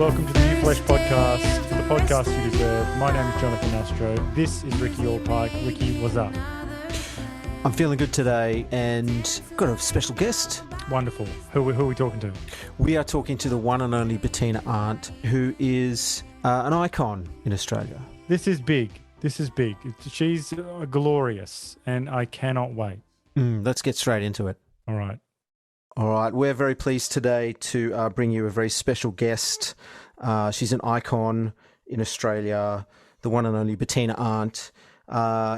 Welcome to the New Flesh Podcast, the podcast you deserve. My name is Jonathan Astro. This is Ricky Allpike. Ricky, what's up? I'm feeling good today and got a special guest. Wonderful. Who are we talking to? We are talking to the one and only Bettina Arndt, who is an icon in Australia. This is big. She's glorious, and I cannot wait. Let's get straight into it. All right. We're very pleased today to bring you a very special guest. She's an icon in Australia, the one and only Bettina Arndt.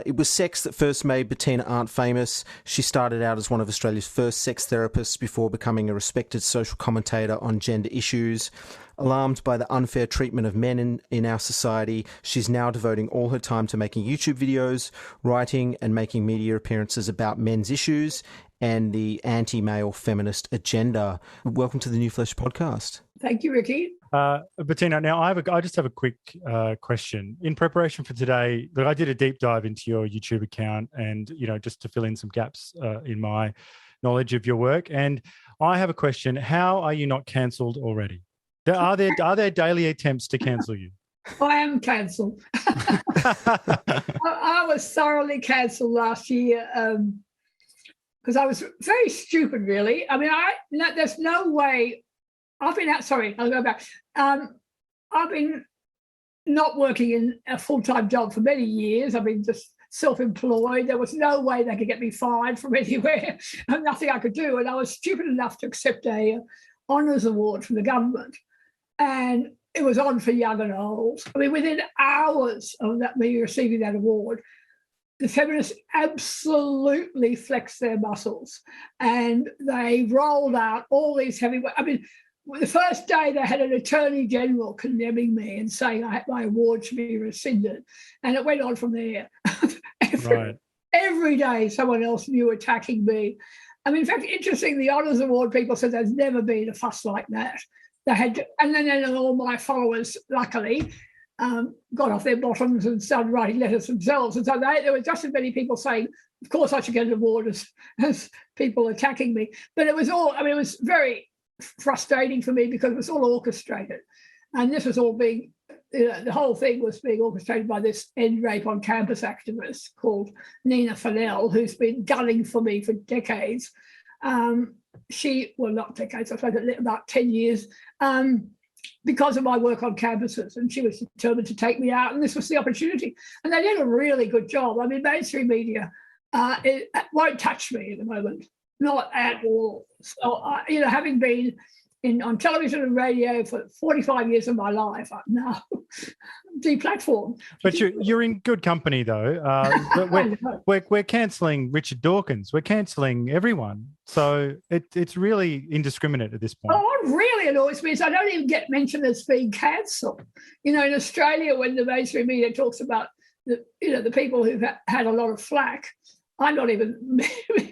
It was sex that first made Bettina Arndt famous. She started out as one of Australia's first sex therapists before becoming a respected social commentator on gender issues. Alarmed by the unfair treatment of men in our society, she's now devoting all her time to making YouTube videos, writing and making media appearances about men's issues and the anti-male feminist agenda. Welcome to the New Flesh Podcast. Thank you, Ricky. Bettina, now I just have a quick question. In preparation for today, look, I did a deep dive into your YouTube account and, just to fill in some gaps in my knowledge of your work. And I have a question. How are you not cancelled already? Are there daily attempts to cancel you? I am cancelled. I was thoroughly cancelled last year because I was very stupid, really. I mean, there's no way. I'll go back. I've been not working in a full-time job for many years. I've been just self-employed. There was no way they could get me fired from anywhere. Nothing I could do. And I was stupid enough to accept a honours award from the government. And it was on for young and old. I mean, within hours of me receiving that award, the feminists absolutely flexed their muscles and they rolled out all these the first day they had an attorney general condemning me and saying my award should be rescinded. And it went on from there. Every day someone else new attacking me. I mean, in fact, interesting, the honours award people said there's never been a fuss like that. They had, and then all my followers, luckily, got off their bottoms and started writing letters themselves. And so there were just as many people saying, of course I should get an award as people attacking me. But it was it was very frustrating for me because it was all orchestrated. And this was all being, the whole thing was being orchestrated by this end rape on campus activist called Nina Fennell, who's been gunning for me for decades. Not decades, I suppose about 10 years, because of my work on campuses, and she was determined to take me out, and this was the opportunity. And they did a really good job. I mean, mainstream media it won't touch me at the moment, not at all. So, having been on television and radio for 45 years of my life, I'm now deplatformed. But you're in good company, though. We're cancelling Richard Dawkins. We're cancelling everyone. So it's really indiscriminate at this point. Oh, what really annoys me is I don't even get mentioned as being cancelled. In Australia, when the mainstream media talks about the people who've had a lot of flack, I'm not even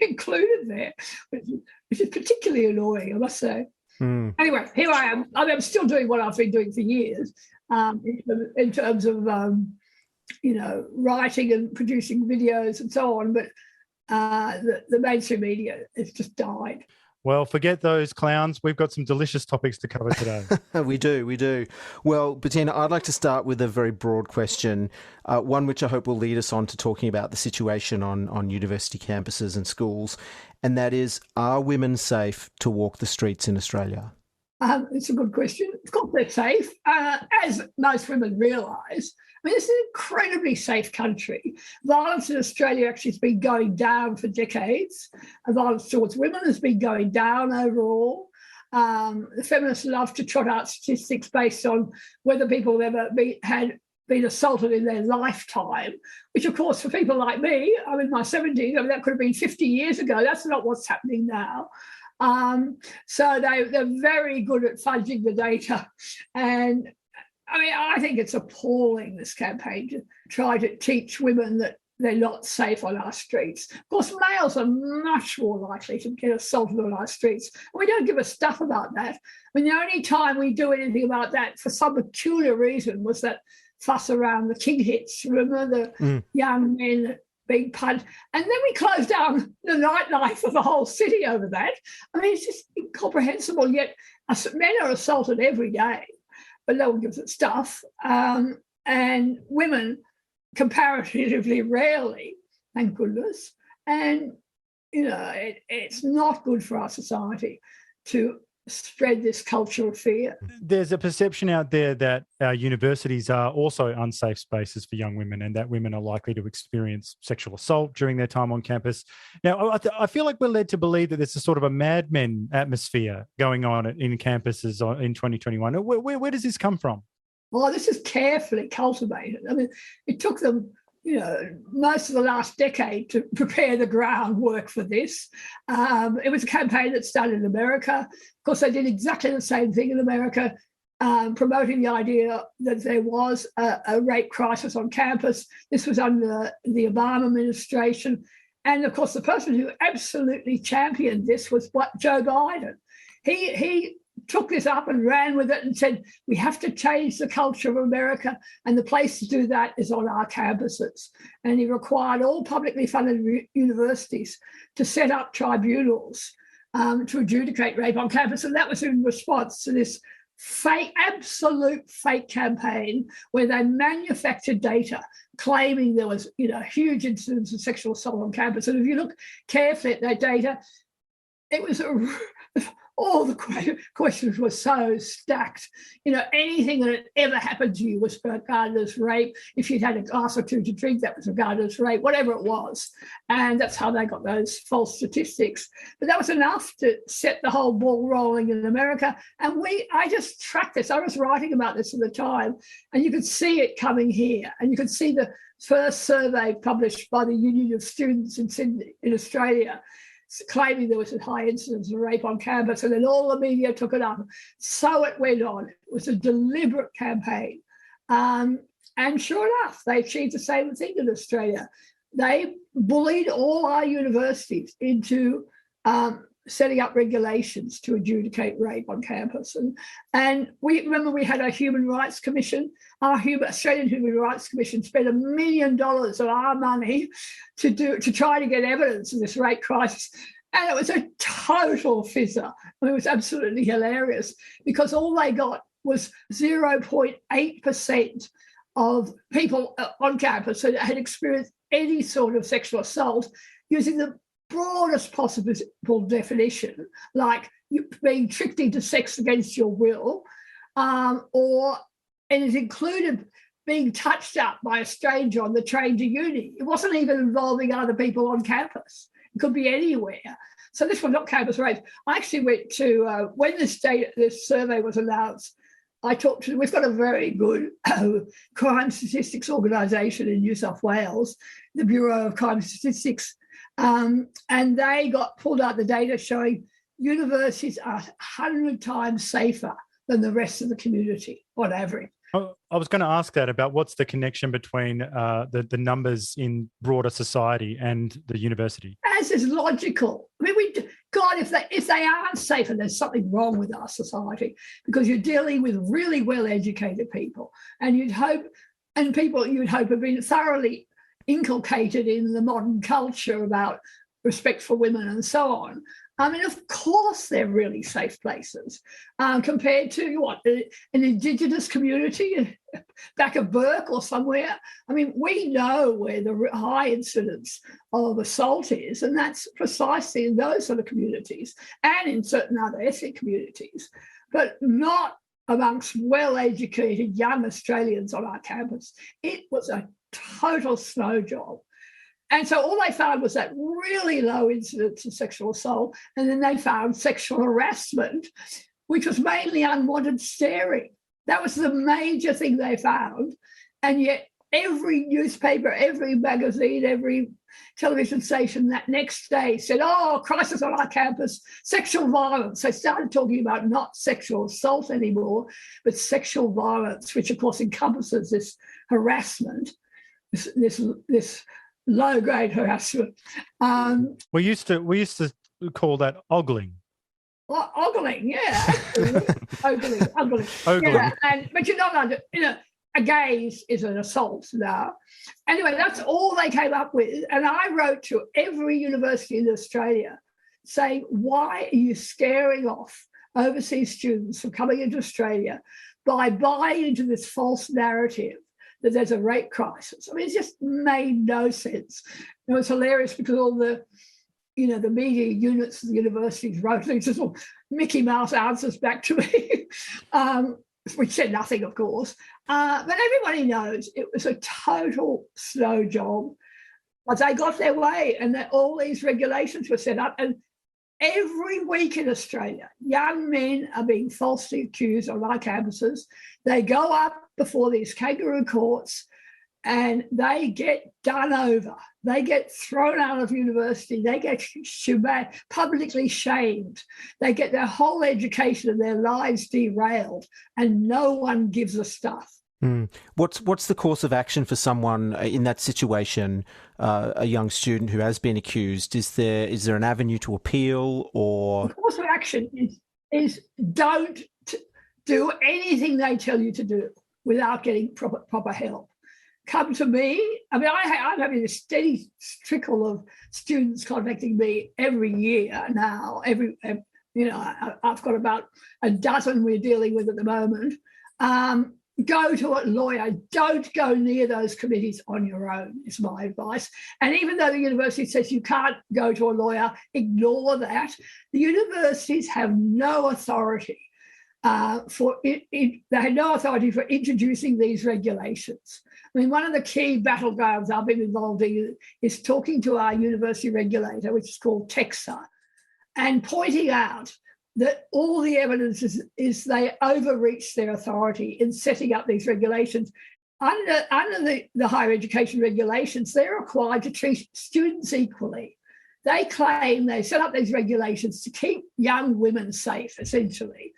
included there, which is particularly annoying, I must say. Anyway, here I am. I'm still doing what I've been doing for years in terms of, writing and producing videos and so on. But the mainstream media has just died. Well, forget those clowns. We've got some delicious topics to cover today. We do. Well, Bettina, I'd like to start with a very broad question, one which I hope will lead us on to talking about the situation on university campuses and schools, and that is, are women safe to walk the streets in Australia? It's a good question. Of course they're safe, as most women realise. I mean, this is an incredibly safe country. Violence in Australia actually has been going down for decades. Violence towards women has been going down overall. The feminists love to trot out statistics based on whether people have ever been assaulted in their lifetime, which, of course, for people like me, I'm in my 70s, that could have been 50 years ago. That's not what's happening now. So they're very good at fudging the data. And I think it's appalling, this campaign, to try to teach women that they're not safe on our streets. Of course, males are much more likely to get assaulted on our streets. And we don't give a stuff about that. The only time we do anything about that for some peculiar reason was that fuss around the king hits. Remember the young men being punched? And then we closed down the nightlife of the whole city over that. It's just incomprehensible. Yet men are assaulted every day. but no one gives it stuff. And women comparatively rarely, thank goodness. And, it's not good for our society to spread this culture of fear. There's a perception out there that our universities are also unsafe spaces for young women, and that women are likely to experience sexual assault during their time on campus. Now, I feel like we're led to believe that there's a sort of a Mad Men atmosphere going on in campuses in 2021. Where does this come from? Well, this is carefully cultivated. I mean, it took them most of the last decade to prepare the groundwork for this. It was a campaign that started in America. Of course, they did exactly the same thing in America, promoting the idea that there was a rape crisis on campus. This was under the Obama administration. And, of course, the person who absolutely championed this was Joe Biden. He took this up and ran with it and said, we have to change the culture of America, and the place to do that is on our campuses. And he required all publicly funded universities to set up tribunals to adjudicate rape on campus. And that was in response to this absolute fake campaign where they manufactured data claiming there was, huge incidents of sexual assault on campus. And if you look carefully at that data, it was all the questions were so stacked. Anything that had ever happened to you was regarded as rape. If you'd had a glass or two to drink, that was regarded as rape, whatever it was. And that's how they got those false statistics. But that was enough to set the whole ball rolling in America. And I just tracked this. I was writing about this at the time, and you could see it coming here. And you could see the first survey published by the Union of Students in Sydney, in Australia, claiming there was a high incidence of rape on campus, and then all the media took it up. So it went on. It was a deliberate campaign. And sure enough, they achieved the same thing in Australia. They bullied all our universities into setting up regulations to adjudicate rape on campus. And we remember we had a Human Rights Commission. Australian Human Rights Commission spent $1 million of our money to try to get evidence of this rape crisis. And it was a total fizzer. It was absolutely hilarious because all they got was 0.8% of people on campus that had experienced any sort of sexual assault using the broadest possible definition, like you being tricked into sex against your will, and it included being touched up by a stranger on the train to uni. It wasn't even involving other people on campus. It could be anywhere. So this was not campus rape. I actually went to, when this survey was announced, we've got a very good crime statistics organisation in New South Wales, the Bureau of Crime Statistics, and they pulled out the data showing universities are 100 times safer than the rest of the community on average. I was going to ask that about what's the connection between the numbers in broader society and the university. As is logical. I mean, if they aren't safer, there's something wrong with our society, because you're dealing with really well-educated people, and you'd hope have been thoroughly inculcated in the modern culture about respect for women and so on. I mean, of course, they're really safe places compared to an Indigenous community back of Burke or somewhere. I mean, we know where the high incidence of assault is, and that's precisely in those sort of communities and in certain other ethnic communities, but not amongst well-educated young Australians on our campus. It was a total snow job. And so all they found was that really low incidence of sexual assault, and then they found sexual harassment, which was mainly unwanted staring. That was the major thing they found. And yet every newspaper, every magazine, every television station that next day said, crisis on our campus, sexual violence. They started talking about not sexual assault anymore, but sexual violence, which of course encompasses this harassment, this low-grade harassment. We used to call that ogling. Well, ogling, yeah. ogling. Yeah, but you're not under, a gaze is an assault now. Anyway, that's all they came up with. And I wrote to every university in Australia saying, why are you scaring off overseas students from coming into Australia by buying into this false narrative that there's a rape crisis. I mean, it just made no sense. It was hilarious because all the media units of the universities wrote these little Mickey Mouse answers back to me, which said nothing, of course. But everybody knows it was a total snow job. But they got their way, and that all these regulations were set up. And every week in Australia, young men are being falsely accused on our campuses. They go up before these kangaroo courts and they get done over. They get thrown out of university. They get publicly shamed. They get their whole education and their lives derailed, and no one gives a stuff. What's the course of action for someone in that situation, a young student who has been accused? Is there an avenue to appeal, or the course of action is don't do anything they tell you to do without getting proper help. Come to me. I mean, I'm having a steady trickle of students contacting me every year now. I've got about a dozen we're dealing with at the moment. Go to a lawyer. Don't go near those committees on your own, is my advice. And even though the university says you can't go to a lawyer, ignore that. The universities have no authority they had no authority for introducing these regulations. I mean, one of the key battlegrounds I've been involved in is talking to our university regulator, which is called TEXA, and pointing out that all the evidence is they overreached their authority in setting up these regulations. Under the higher education regulations, they're required to treat students equally. They claim they set up these regulations to keep young women safe, essentially.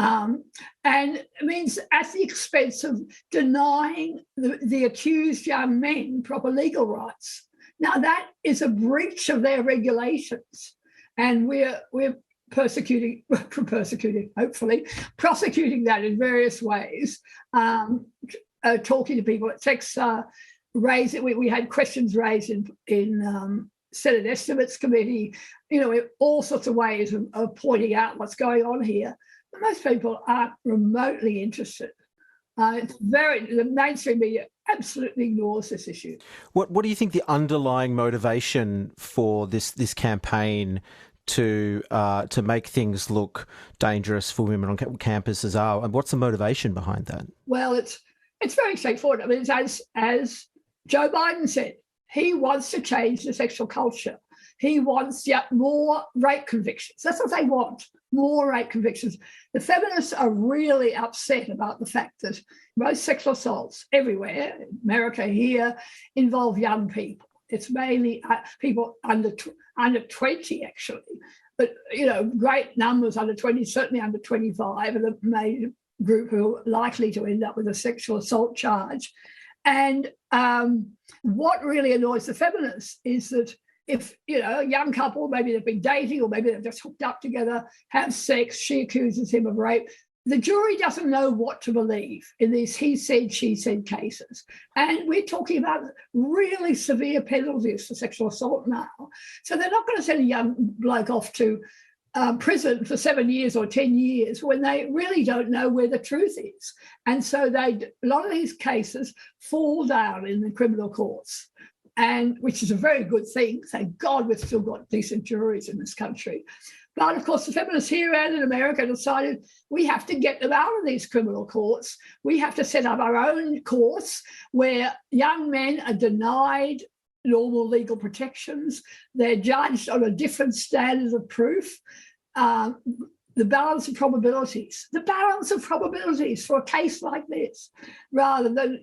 And it means at the expense of denying the accused young men proper legal rights. Now, that is a breach of their regulations, and we're prosecuting that in various ways, talking to people at TEXA, we had questions raised in Senate Estimates Committee, all sorts of ways of pointing out what's going on here. But most people aren't remotely interested. The mainstream media absolutely ignores this issue. What do you think the underlying motivation for this campaign to make things look dangerous for women on campuses are, and what's the motivation behind that? Well, it's very straightforward. I mean, it's as Joe Biden said, he wants to change the sexual culture. He wants more rape convictions. That's what they want, more rape convictions. The feminists are really upset about the fact that most sexual assaults everywhere, America here, involve young people. It's mainly people under 20, actually. But, great numbers under 20, certainly under 25, are the main group who are likely to end up with a sexual assault charge. And what really annoys the feminists is that if, a young couple, maybe they've been dating or maybe they've just hooked up together, have sex, she accuses him of rape, the jury doesn't know what to believe in these he said, she said cases. And we're talking about really severe penalties for sexual assault now. So they're not going to send a young bloke off to prison for 7 years or 10 years when they really don't know where the truth is. And so a lot of these cases fall down in the criminal courts, and which is a very good thing. Thank God we've still got decent juries in this country. But of course, the feminists here and in America decided we have to get them out of these criminal courts. We have to set up our own courts where young men are denied normal legal protections. They're judged on a different standard of proof. The balance of probabilities for a case like this, rather than,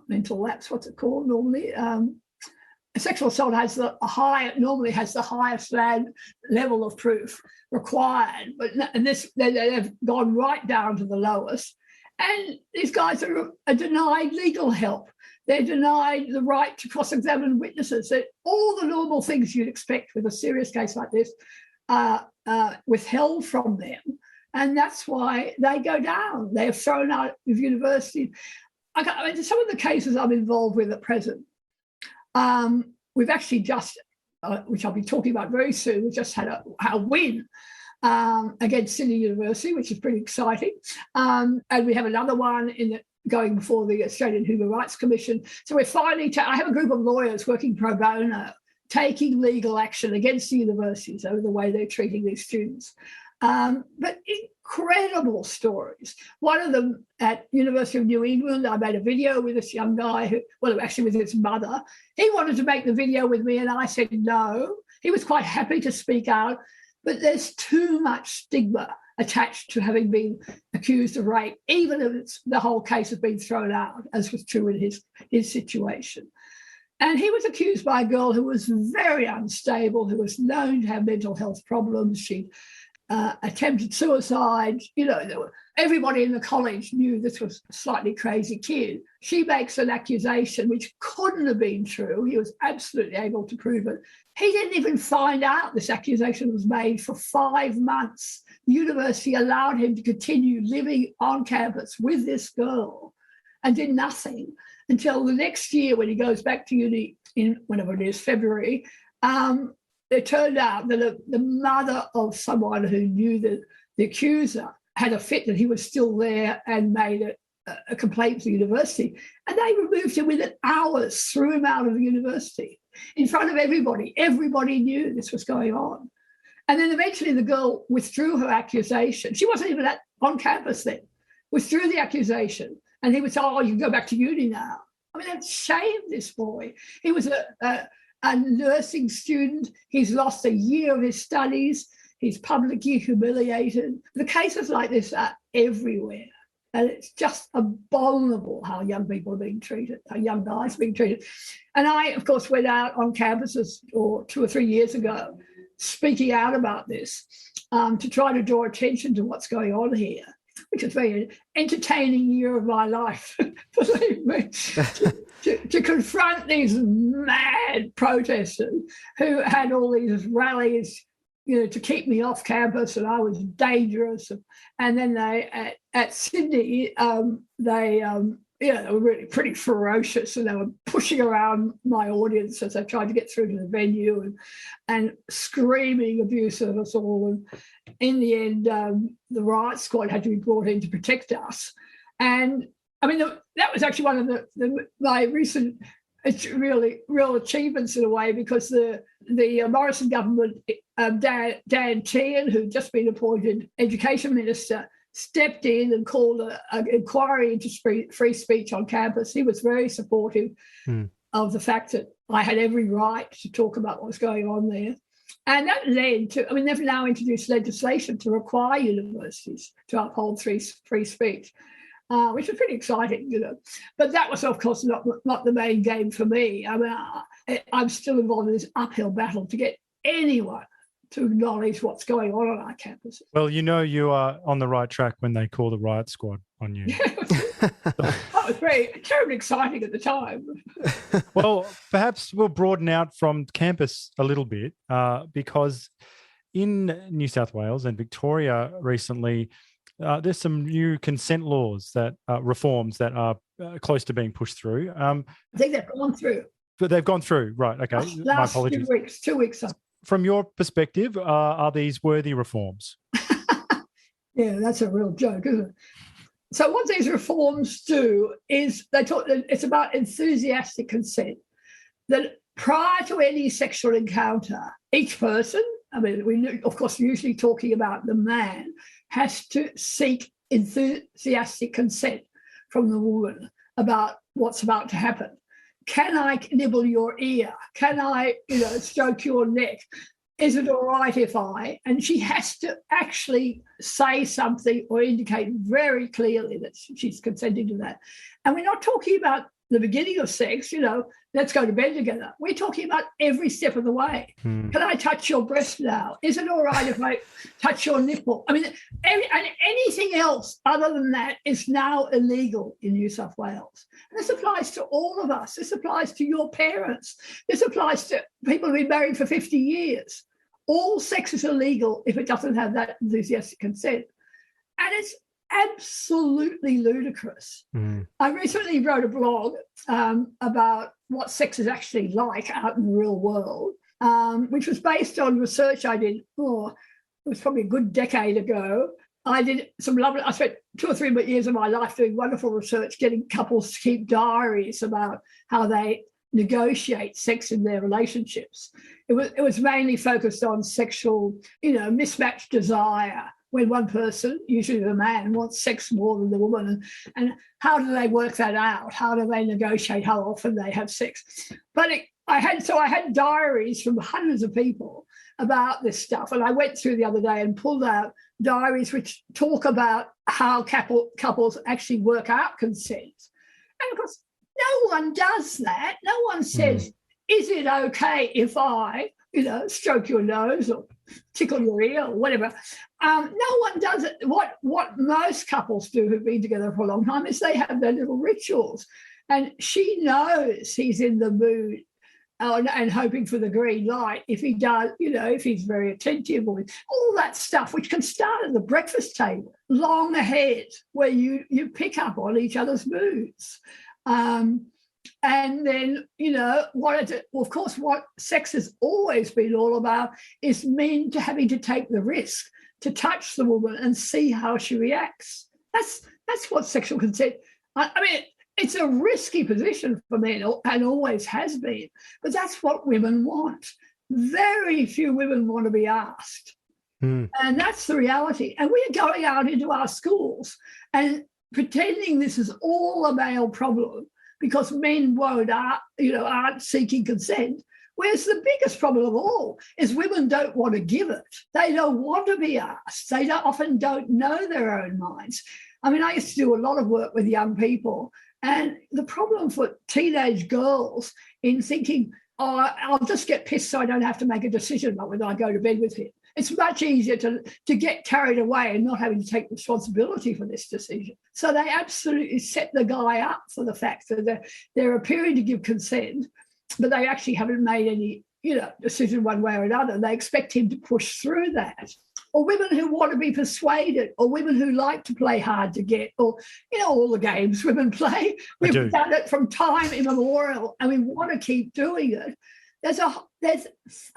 mental lapse, what's it called normally? Sexual assault normally has the highest level of proof required, but they've gone right down to the lowest. And these guys are denied legal help. They're denied the right to cross-examine witnesses. They're all the normal things you'd expect with a serious case like this withheld from them. And that's why they go down. They're thrown out of university. Some of the cases I'm involved with at present, we've actually just, which I'll be talking about very soon, we just had a win against Sydney University, which is pretty exciting. And we have another one going before the Australian Human Rights Commission. So we're finally, I have a group of lawyers working pro bono, taking legal action against the universities over the way they're treating these students. But incredible stories. One of them at University of New England, I made a video with this young guy actually with his mother. He wanted to make the video with me and I said no. He was quite happy to speak out, but there's too much stigma attached to having been accused of rape, even if the whole case has been thrown out, as was true in his situation. And he was accused by a girl who was very unstable, who was known to have mental health problems. She attempted suicide. Everybody in the college knew this was a slightly crazy kid. She makes an accusation which couldn't have been true. He was absolutely able to prove it. He didn't even find out this accusation was made for 5 months. The university allowed him to continue living on campus with this girl and did nothing until the next year when he goes back to uni in whenever it is, February. It turned out that the mother of someone who knew the accuser had a fit that he was still there and made a complaint to the university. And they removed him within hours, threw him out of the university in front of everybody. Everybody knew this was going on. And then eventually the girl withdrew her accusation. She wasn't even on campus then, withdrew the accusation. And he would say, oh, you can go back to uni now. I mean, that shamed this boy. He was a nursing student. He's lost a year of his studies. He's publicly humiliated. The cases like this are everywhere. And it's just abominable how young people are being treated, how young guys are being treated. And I, of course, went out on campuses 2 or 3 years ago speaking out about this to try to draw attention to what's going on here, which is a very entertaining year of my life, believe me, to confront these mad protesters who had all these rallies, to keep me off campus, and I was dangerous. And then they, at Sydney, they were really pretty ferocious, and they were pushing around my audience as they tried to get through to the venue and screaming abuse of us all. And in the end, the riot squad had to be brought in to protect us. And I mean, that was actually one of my recent real achievements in a way, because the Morrison government, Dan Tehan, who'd just been appointed Education Minister, stepped in and called an inquiry into free speech on campus. He was very supportive of the fact that I had every right to talk about what was going on there. And that led to, they've now introduced legislation to require universities to uphold free speech, which was pretty exciting, But that was, of course, not the main game for me. I'm still involved in this uphill battle to get anyone to acknowledge what's going on our campuses. Well, you are on the right track when they call the riot squad on you. That was terribly exciting at the time. Well, perhaps we'll broaden out from campus a little bit, because in New South Wales and Victoria recently, there's some new consent laws that reforms that are close to being pushed through. I think they've gone through. But they've gone through, right? Okay, my apologies. 2 weeks. From your perspective, are these worthy reforms? Yeah, that's a real joke, isn't it? So what these reforms do is it's about enthusiastic consent, that prior to any sexual encounter, each person, we of course usually talking about the man, has to seek enthusiastic consent from the woman about what's about to happen. Can I nibble your ear? Can I, stroke your neck? Is it all right if I? And she has to actually say something or indicate very clearly that she's consenting to that. And we're not talking about the beginning of sex, let's go to bed together. We're talking about every step of the way. Can I touch your breast now? Is it all right if I touch your nipple? And anything else other than that is now illegal in New South Wales. And this applies to all of us. This applies to your parents. This applies to people who've been married for 50 years. All sex is illegal if it doesn't have that enthusiastic consent. And it's absolutely ludicrous. I recently wrote a blog about what sex is actually like out in the real world, which was based on research I did it was probably a good decade ago, I spent 2 or 3 years of my life doing wonderful research, getting couples to keep diaries about how they negotiate sex in their relationships. It was mainly focused on sexual, mismatched desire, when one person, usually the man, wants sex more than the woman, and how do they work that out? How do they negotiate how often they have sex? But I had diaries from hundreds of people about this stuff, and I went through the other day and pulled out diaries which talk about how couples actually work out consent. And of course, no one does that. No one says, is it okay if I, stroke your nose or tickle your ear or whatever? No one does it. What most couples do who've been together for a long time is they have their little rituals. And she knows he's in the mood and hoping for the green light if he does, if he's very attentive, or all that stuff, which can start at the breakfast table, long ahead, where you pick up on each other's moods. And then, of course, what sex has always been all about is men having to take the risk to touch the woman and see how she reacts. That's what sexual consent, it's a risky position for men and always has been, but that's what women want. Very few women want to be asked. And that's the reality. And we're going out into our schools and pretending this is all a male problem because men aren't seeking consent. Whereas the biggest problem of all is women don't want to give it. They don't want to be asked. They often don't know their own minds. I used to do a lot of work with young people, and the problem for teenage girls in thinking, I'll just get pissed so I don't have to make a decision about whether I go to bed with him. It's much easier to get carried away and not having to take responsibility for this decision. So they absolutely set the guy up for the fact that they're appearing to give consent, but they actually haven't made any, decision one way or another. They expect him to push through that. Or women who want to be persuaded, or women who like to play hard to get, or, all the games women play. We've done it from time immemorial, and we want to keep doing it. There's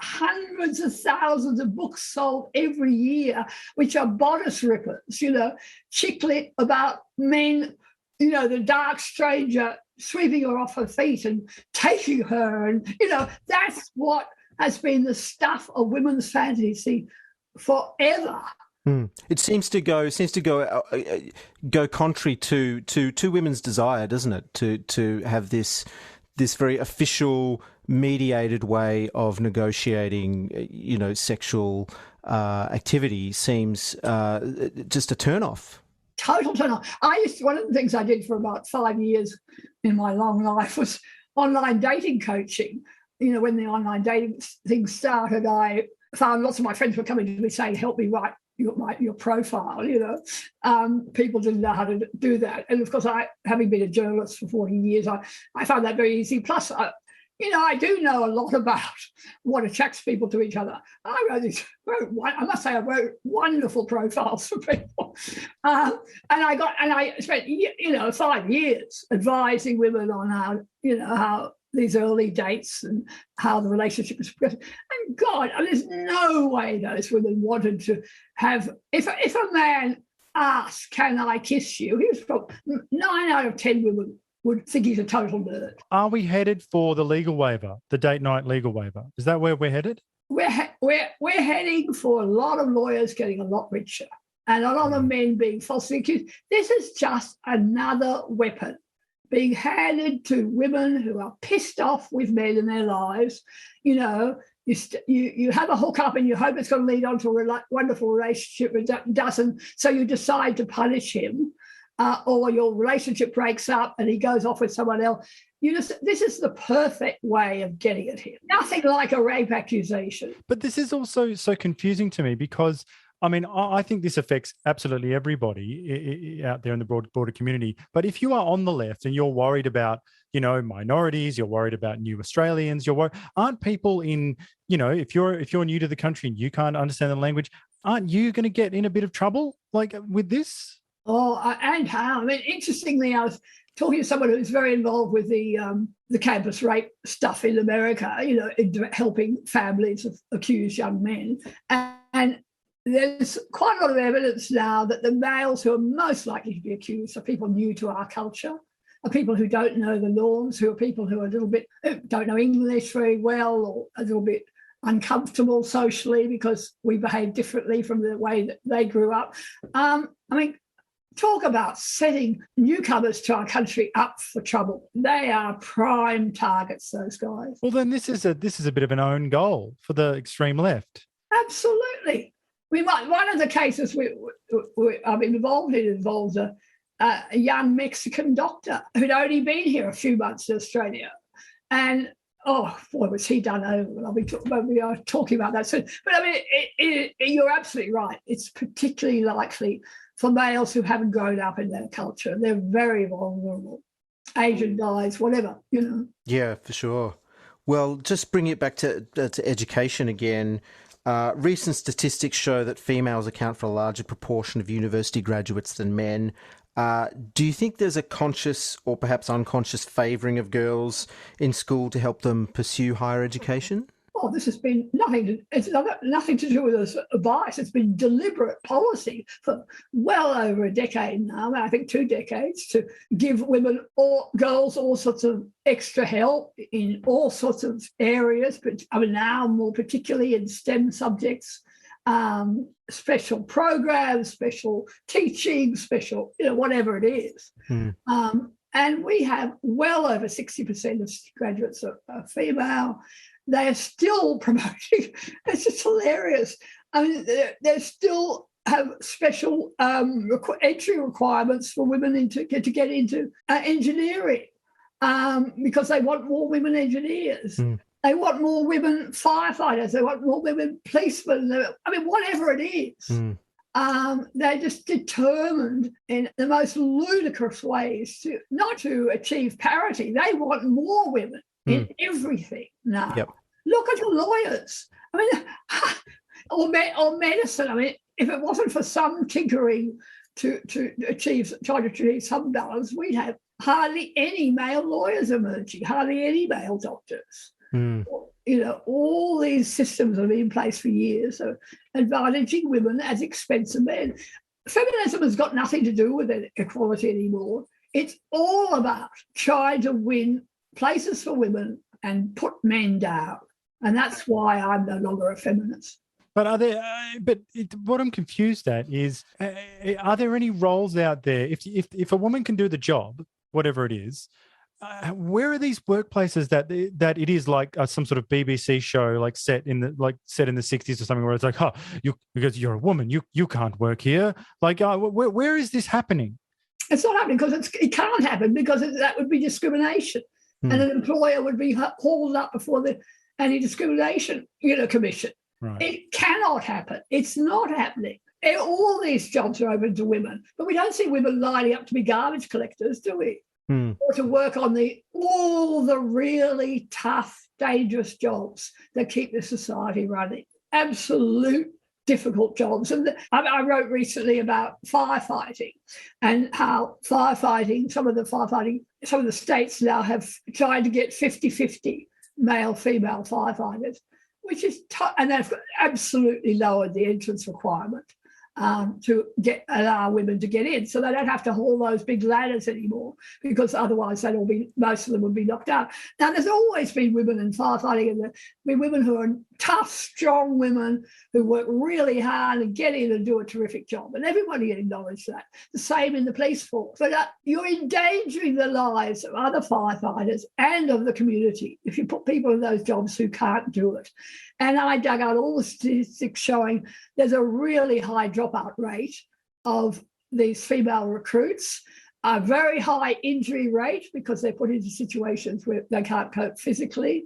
hundreds of thousands of books sold every year, which are bodice rippers, chick lit about men, the dark stranger sweeping her off her feet and taking her. And, that's what has been the stuff of women's fantasy forever. It seems to go contrary to women's desire, doesn't it? To have this very official, mediated way of negotiating, sexual activity seems just a turn-off. Total turn-off. One of the things I did for about 5 years in my long life was online dating coaching. When the online dating thing started, I found lots of my friends were coming to me saying, help me write your profile. People didn't know how to do that. And of course, having been a journalist for 40 years, I found that very easy. Plus, I do know a lot about what attracts people to each other. I must say, I wrote wonderful profiles for people. And I spent, 5 years advising women on how these early dates and how the relationship was progressing. And God, there's no way those women wanted to have, if a man asked, can I kiss you? He was probably 9 out of 10 women would think he's a total nerd. Are we headed for the legal waiver, the date night legal waiver? Is that where we're headed? We're heading for a lot of lawyers getting a lot richer and a lot of men being falsely accused. This is just another weapon being handed to women who are pissed off with men in their lives. You have a hookup and you hope it's going to lead on to a wonderful relationship, but it doesn't, so you decide to punish him. Or your relationship breaks up and he goes off with someone else. This is the perfect way of getting at him. Nothing like a rape accusation. But this is also so confusing to me because, I think this affects absolutely everybody out there in the broader community. But if you are on the left and you're worried about, minorities, you're worried about new Australians, aren't people in, if you're new to the country and you can't understand the language, aren't you going to get in a bit of trouble with this? Oh, and how? Interestingly, I was talking to someone who's very involved with the campus rape stuff in America, helping families of accused young men. And there's quite a lot of evidence now that the males who are most likely to be accused are people new to our culture, are people who don't know the norms, who are people who are a little bit, don't know English very well, or a little bit uncomfortable socially because we behave differently from the way that they grew up. Talk about setting newcomers to our country up for trouble. They are prime targets, those guys. Well, then this is a bit of an own goal for the extreme left. Absolutely. One of the cases I'm involved in involves a young Mexican doctor who'd only been here a few months in Australia. And, oh, boy, was he done over. We are talking about that soon. But, you're absolutely right. It's particularly likely for males who haven't grown up in their culture. They're very vulnerable. Asian guys, whatever, Yeah, for sure. Well, just bring it back to education again. Recent statistics show that females account for a larger proportion of university graduates than men. Do you think there's a conscious or perhaps unconscious favouring of girls in school to help them pursue higher education? Oh, this has been nothing to do with a bias. It's been deliberate policy for well over a decade now, I think 2 decades, to give women or girls all sorts of extra help in all sorts of areas, but now more particularly in STEM subjects, special programs, special teaching, special, whatever it is. And we have well over 60% of graduates are female. They are still promoting. It's just hilarious. They still have special entry requirements for women to get into engineering because they want more women engineers. They want more women firefighters. They want more women policemen. Whatever it is. They're just determined in the most ludicrous ways not to achieve parity. They want more women in everything now. Yep. Look at the lawyers. Or medicine. If it wasn't for some tinkering to try to achieve some balance, we'd have hardly any male lawyers emerging, hardly any male doctors. All these systems have been in place for years, so advantaging women at the expense of men. Feminism has got nothing to do with equality anymore. It's all about trying to win places for women and put men down. And that's why I'm no longer a feminist. But what I'm confused at is, are there any roles out there? If a woman can do the job, whatever it is, where are these workplaces that it is like some sort of BBC show, like set in the 60s or something, where it's like, because you're a woman, you can't work here. Like, where is this happening? It's not happening because it can't happen because that would be discrimination, and an employer would be hauled up before the Anti-Discrimination Commission. Right. It cannot happen. It's not happening. All these jobs are open to women, but we don't see women lining up to be garbage collectors, do we? Or to work on all the really tough, dangerous jobs that keep the society running. Absolute difficult jobs. And I wrote recently about firefighting and how some of the states now have tried to get 50-50 male-female firefighters, which is and they've absolutely lowered the entrance requirement to allow women to get in, so they don't have to haul those big ladders anymore, because otherwise most of them would be knocked out. Now, there's always been women in firefighting, and women who are tough, strong women who work really hard and get in and do a terrific job, and everybody acknowledges that. The same in the police force. But you're endangering the lives of other firefighters and of the community if you put people in those jobs who can't do it. And I dug out all the statistics showing there's a really high dropout rate of these female recruits, a very high injury rate because they're put into situations where they can't cope physically.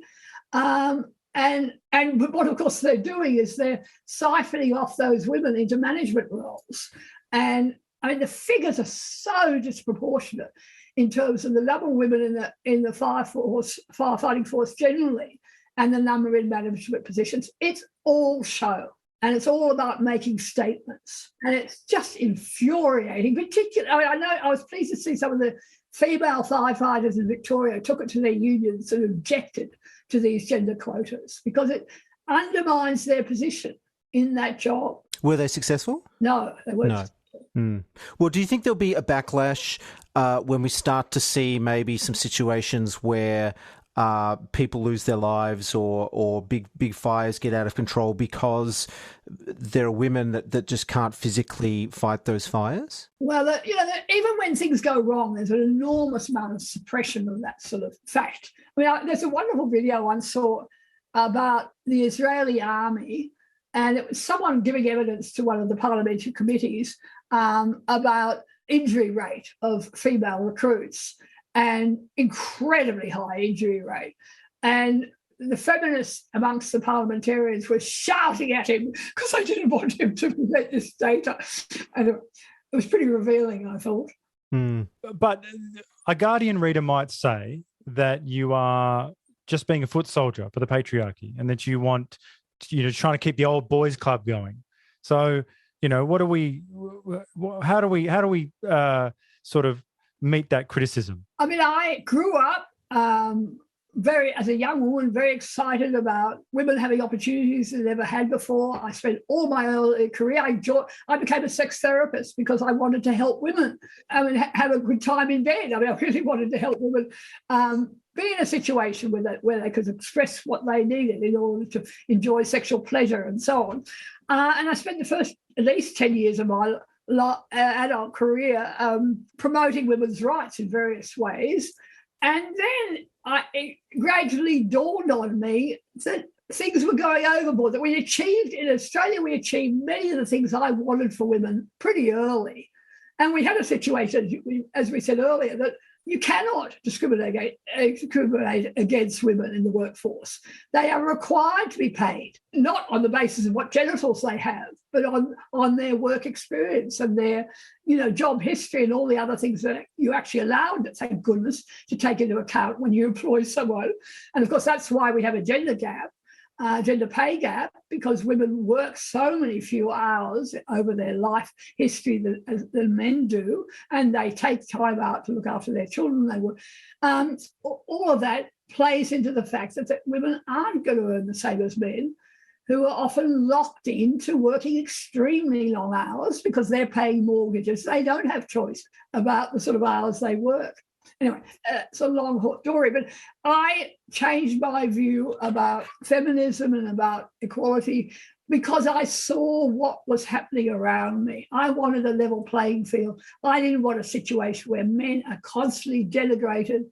And what, of course, they're doing is they're siphoning off those women into management roles. And the figures are so disproportionate in terms of the number of women in the firefighting force generally, and the number in management positions. It's all show, and it's all about making statements. And it's just infuriating, particularly, I was pleased to see some of the female firefighters in Victoria took it to their unions and objected to these gender quotas because it undermines their position in that job. Were they successful? No, they weren't. No. Well, do you think there'll be a backlash when we start to see maybe some situations where people lose their lives or big fires get out of control because there are women that just can't physically fight those fires? Well, even when things go wrong, there's an enormous amount of suppression of that sort of fact. I mean, there's a wonderful video I once saw about the Israeli army, and it was someone giving evidence to one of the parliamentary committees about injury rate of female recruits, and incredibly high injury rate. And the feminists amongst the parliamentarians were shouting at him because they didn't want him to present this data. And it was pretty revealing, I thought. But a Guardian reader might say that you are just being a foot soldier for the patriarchy and that you want, trying to keep the old boys club going. So, how do we sort of meet that criticism? I mean, I grew up as a young woman, very excited about women having opportunities they never had before. I spent all my early career. I became a sex therapist because I wanted to help women. Have a good time in bed. I really wanted to help women be in a situation where they could express what they needed in order to enjoy sexual pleasure and so on. And I spent the first at least 10 years of my adult career promoting women's rights in various ways. And then it gradually dawned on me that things were going overboard, that in Australia, we achieved many of the things I wanted for women pretty early. And we had a situation, as we said earlier, that you cannot discriminate against women in the workforce. They are required to be paid, not on the basis of what genitals they have, but on their work experience and their, job history and all the other things that you actually allowed, thank goodness, to take into account when you employ someone. And of course, that's why we have a gender pay gap, because women work so many fewer hours over their life history than men do, and they take time out to look after their children. They work. All of that plays into the fact that women aren't going to earn the same as men, who are often locked into working extremely long hours because they're paying mortgages. They don't have choice about the sort of hours they work. Anyway, it's a long story, but I changed my view about feminism and about equality because I saw what was happening around me. I wanted a level playing field. I didn't want a situation where men are constantly denigrated,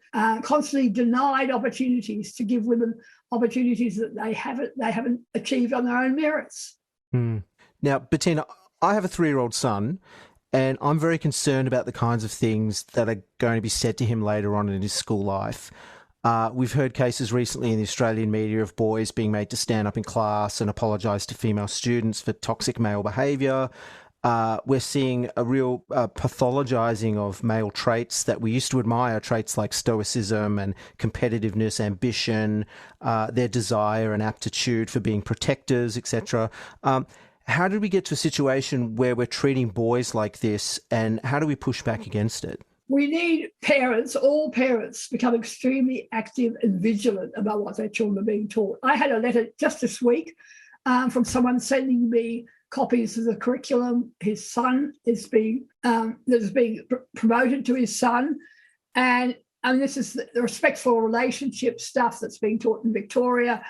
constantly denied opportunities to give women opportunities that they haven't achieved on their own merits. Now, Bettina, I have a 3-year-old son, and I'm very concerned about the kinds of things that are going to be said to him later on in his school life. We've heard cases recently in the Australian media of boys being made to stand up in class and apologise to female students for toxic male behaviour. We're seeing a real pathologising of male traits that we used to admire, traits like stoicism and competitiveness, ambition, their desire and aptitude for being protectors, etc. How did we get to a situation where we're treating boys like this, and how do we push back against it? We need all parents, become extremely active and vigilant about what their children are being taught. I had a letter just this week from someone sending me copies of the curriculum his son is being promoted to his son, and this is the respectful relationship stuff that's being taught in Victoria.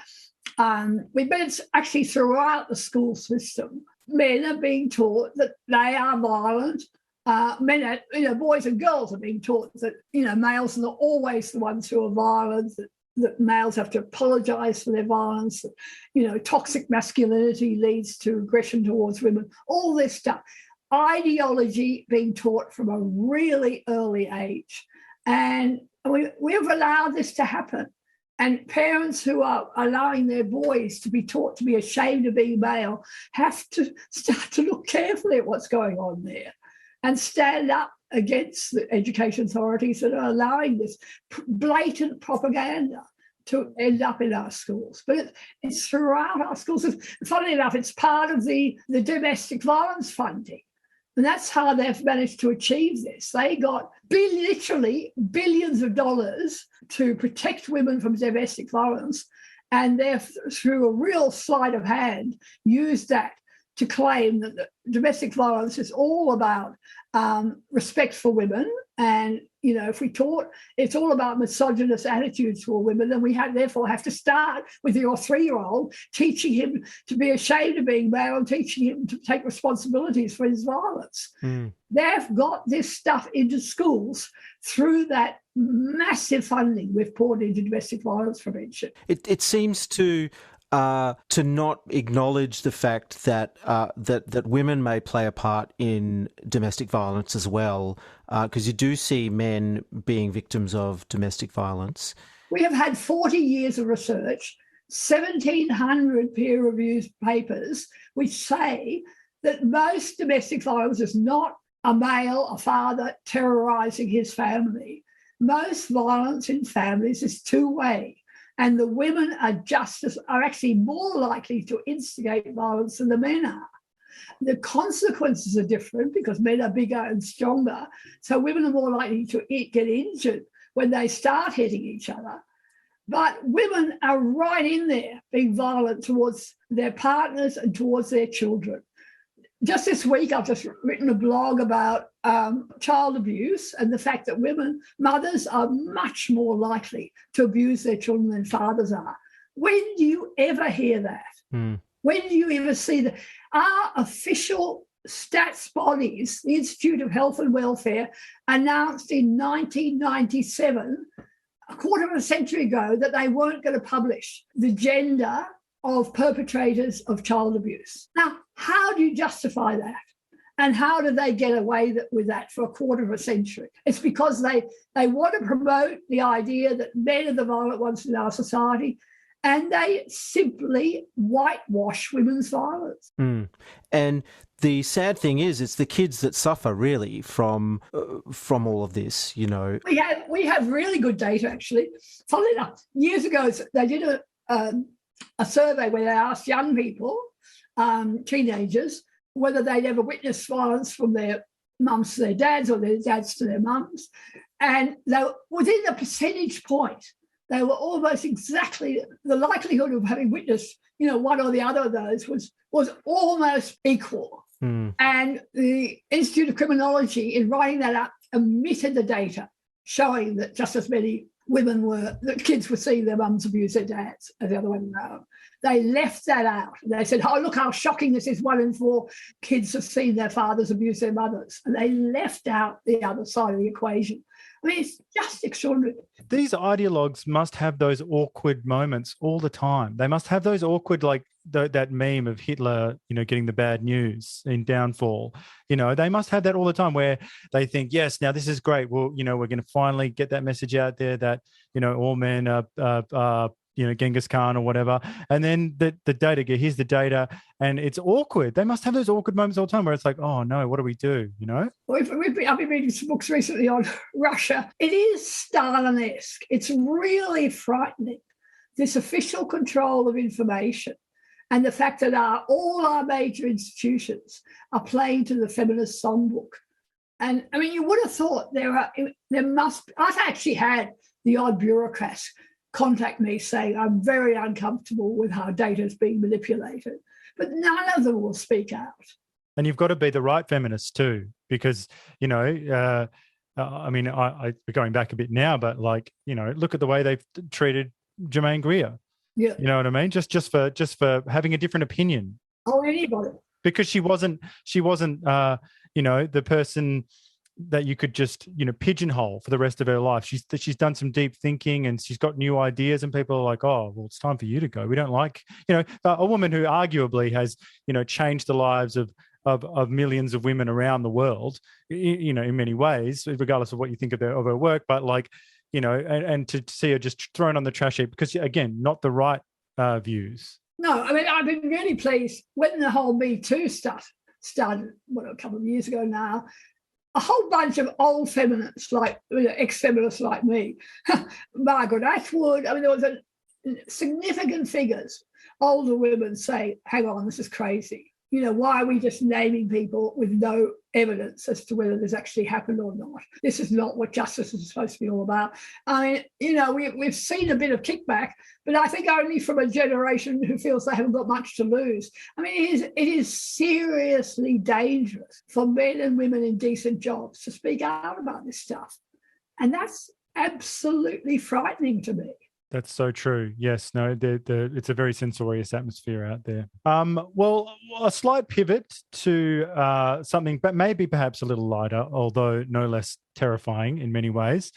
But it's actually throughout the school system. Men are being taught that they are violent. Boys and girls are being taught that males are not always the ones who are violent. That males have to apologise for their violence. That, toxic masculinity leads to aggression towards women. All this stuff, ideology being taught from a really early age, and we have allowed this to happen. And parents who are allowing their boys to be taught to be ashamed of being male have to start to look carefully at what's going on there and stand up against the education authorities that are allowing this blatant propaganda to end up in our schools. But it's throughout our schools. Funnily enough, it's part of the domestic violence funding. And that's how they've managed to achieve this. They got literally billions of dollars to protect women from domestic violence, and they've, through a real sleight of hand, used that to claim that the domestic violence is all about respect for women. And, you know, if we taught it's all about misogynist attitudes for women, then we therefore have to start with your 3-year-old, teaching him to be ashamed of being male and teaching him to take responsibilities for his violence. They've got this stuff into schools through that massive funding we've poured into domestic violence prevention. It seems to not acknowledge the fact that that women may play a part in domestic violence as well, because you do see men being victims of domestic violence. We have had 40 years of research, 1,700 peer-reviewed papers, which say that most domestic violence is not a male, a father, terrorising his family. Most violence in families is two-way. And the women are actually more likely to instigate violence than the men are. The consequences are different because men are bigger and stronger. So women are more likely to get injured when they start hitting each other. But women are right in there being violent towards their partners and towards their children. Just this week, I've just written a blog about child abuse and the fact that mothers are much more likely to abuse their children than fathers are. When do you ever hear that? When do you ever see that? Our official stats bodies, the Institute of Health and Welfare, announced in 1997, a quarter of a century ago, that they weren't going to publish the gender of perpetrators of child abuse. Now, how do you justify that? And how do they get away with that for a quarter of a century? It's because they want to promote the idea that men are the violent ones in our society, and they simply whitewash women's violence. And the sad thing is, it's the kids that suffer really from all of this. You know, we have really good data actually. Funnily enough, years ago they did a survey where they asked young people, teenagers, whether they'd ever witnessed violence from their mums to their dads or their dads to their mums. And they were within a percentage point. They were almost exactly, the likelihood of having witnessed, one or the other of those was almost equal. And the Institute of Criminology, in writing that up, omitted the data showing that just as many that kids were seeing their mums abuse their dads as the other way around. They left that out. They said, oh, look how shocking this is. 1 in 4 kids have seen their fathers abuse their mothers. And they left out the other side of the equation. I mean, it's just extraordinary. These ideologues must have those awkward moments all the time. They must have those awkward, like that meme of Hitler, getting the bad news in Downfall. They must have that all the time where they think, yes, now this is great. Well, we're going to finally get that message out there that, all men are Genghis Khan or whatever. And then the data, here's the data, and it's awkward. They must have those awkward moments all the time where it's like, oh no, what do we do? Well, I've been reading some books recently on Russia. It is Stalin-esque. It's really frightening, this official control of information and the fact that all our major institutions are playing to the feminist songbook. And I mean, you would have thought I've actually had the odd bureaucrat contact me saying, I'm very uncomfortable with how data is being manipulated. But none of them will speak out. And you've got to be the right feminist too, because, I mean, we're going back a bit now, but look at the way they've treated Germaine Greer. Yeah. You know what I mean? Just for having a different opinion. Oh, anybody. Because she wasn't, the person that you could just, pigeonhole for the rest of her life. She's done some deep thinking and she's got new ideas, and people are like, oh, well, it's time for you to go. We don't like, a woman who arguably has, changed the lives of millions of women around the world, in many ways, regardless of what you think of her work. But and to see her just thrown on the trash heap because, again, not the right views. No, I mean, I've been really pleased when the whole Me Too stuff started, a couple of years ago now. A whole bunch of old feminists, like ex-feminists like me, Margaret Atwood. I mean, there was significant figures, older women say, hang on, this is crazy. Why are we just naming people with no evidence as to whether this actually happened or not. This is not what justice is supposed to be all about. I mean, we've seen a bit of kickback, but I think only from a generation who feels they haven't got much to lose. I mean, it is seriously dangerous for men and women in decent jobs to speak out about this stuff. And that's absolutely frightening to me. That's so true. Yes, no, it's a very censorious atmosphere out there. Well, a slight pivot to something, but maybe perhaps a little lighter, although no less terrifying in many ways.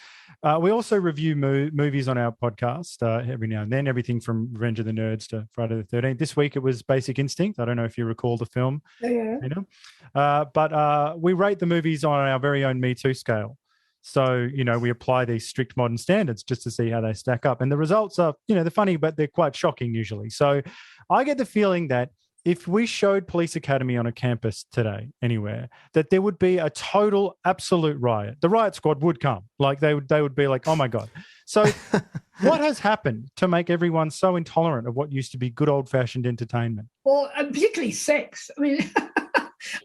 We also review movies on our podcast every now and then, everything from Revenge of the Nerds to Friday the 13th. This week it was Basic Instinct. I don't know if you recall the film. Yeah. But we rate the movies on our very own Me Too scale. So, we apply these strict modern standards just to see how they stack up. And the results are, they're funny, but they're quite shocking usually. So I get the feeling that if we showed Police Academy on a campus today, anywhere, that there would be a total, absolute riot. The riot squad would come. Like they would be like, oh my God. So what has happened to make everyone so intolerant of what used to be good old-fashioned entertainment? Well, and particularly sex. I mean,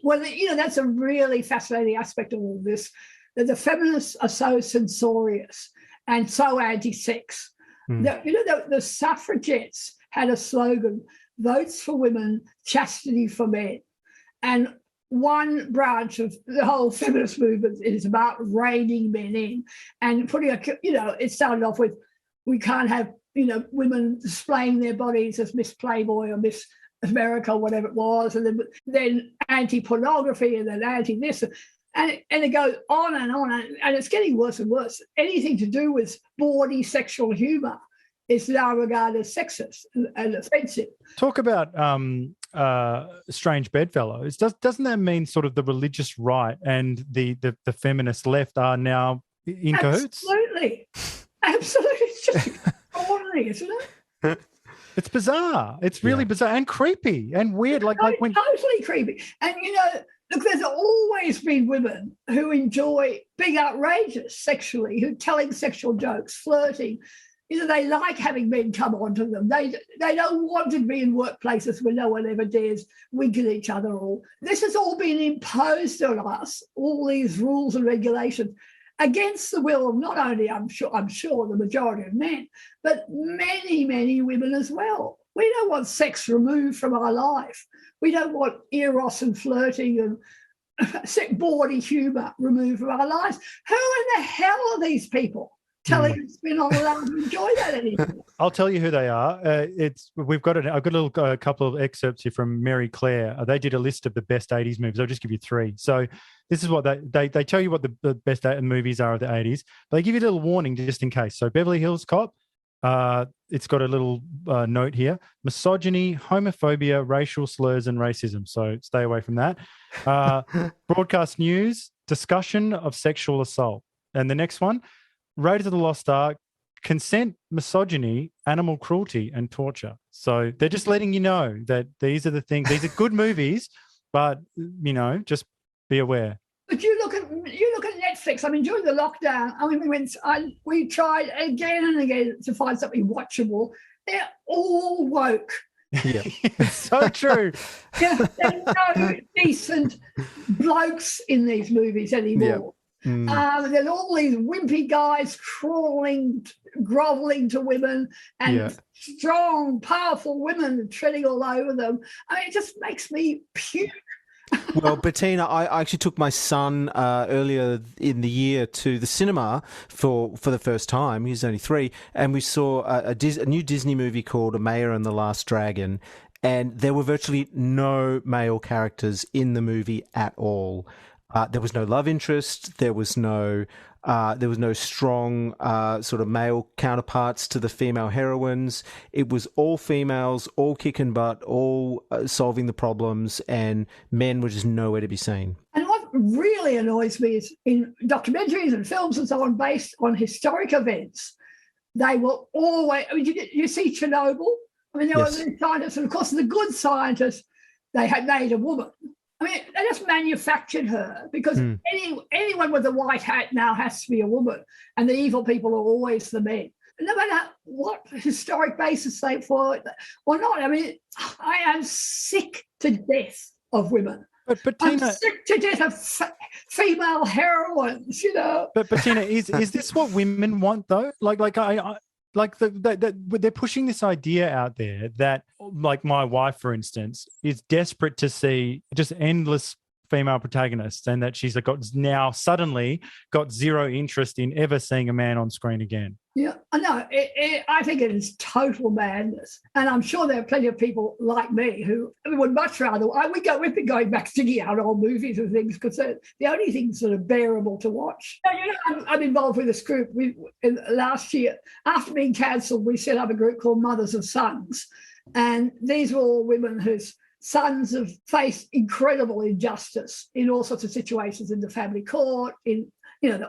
well, that's a really fascinating aspect of all this. That the feminists are so censorious and so anti-sex. The suffragettes had a slogan, votes for women, chastity for men. And one branch of the whole feminist movement is about reining men in and putting it started off with, we can't have, women displaying their bodies as Miss Playboy or Miss America, or whatever it was, and then anti-pornography and then anti-this. And it goes on, and it's getting worse and worse. Anything to do with bawdy sexual humour is now regarded as sexist and offensive. Talk about strange bedfellows. Doesn't that mean sort of the religious right and the feminist left are now in cahoots? Absolutely. It's just extraordinary, isn't it? It's bizarre. It's really bizarre and creepy and weird. Totally creepy. And, look, there's always been women who enjoy being outrageous sexually, who telling sexual jokes, flirting. They like having men come onto them. They don't want to be in workplaces where no one ever dares wink at each other. This has all been imposed on us, all these rules and regulations, against the will of not only, I'm sure, the majority of men, but many, many women as well. We don't want sex removed from our life. We don't want eros and flirting and bawdy humour removed from our lives. Who in the hell are these people telling us we're not allowed to enjoy that anymore? I'll tell you who they are. I've got a little couple of excerpts here from Mary Claire. They did a list of the best 80s movies. I'll just give you three. So this is what they tell you what the best movies are of the 80s, but they give you a little warning just in case. So Beverly Hills Cop. It's got a little note here: misogyny, homophobia, racial slurs, and racism. So stay away from that. Broadcast news, discussion of sexual assault. And the next one, Raiders of the Lost Ark, consent, misogyny, animal cruelty, and torture. So they're just letting you know that these are the things. These are good movies, but, just be aware. But you look at Netflix. I mean, during the lockdown, we tried again and again to find something watchable. They're all woke. Yeah, it's so true. There's no decent blokes in these movies anymore. Yeah. There's all these wimpy guys groveling to women, and strong, powerful women treading all over them. I mean, it just makes me puke. Well, Bettina, I actually took my son earlier in the year to the cinema for the first time. He was only 3, and we saw a new Disney movie called Maya and the Last Dragon, and there were virtually no male characters in the movie at all. There was no love interest. There was no strong sort of male counterparts to the female heroines. It was all females, all kicking butt, all solving the problems, and men were just nowhere to be seen. And what really annoys me is in documentaries and films and so on based on historic events, they will always, you see Chernobyl? I mean, there were scientists, and of course the good scientists, they had made a woman. I mean, they just manufactured her because anyone with a white hat now has to be a woman, and the evil people are always the men. No matter what historic basis they for it or not. I mean, I am sick to death of women. But I'm Tina, sick to death of female heroines, you know. but Tina, is this what women want though? They're pushing this idea out there that, like, my wife, for instance, is desperate to see just endless female protagonists, and that she's now suddenly got zero interest in ever seeing a man on screen again. Yeah, I know. I think it is total madness. And I'm sure there are plenty of people like me who would much rather. We've been going back digging out old movies and things because they're the only things that are bearable to watch. I'm involved with this group. Last year, after being cancelled, we set up a group called Mothers of Sons. And these were all women whose sons have faced incredible injustice in all sorts of situations in the family court,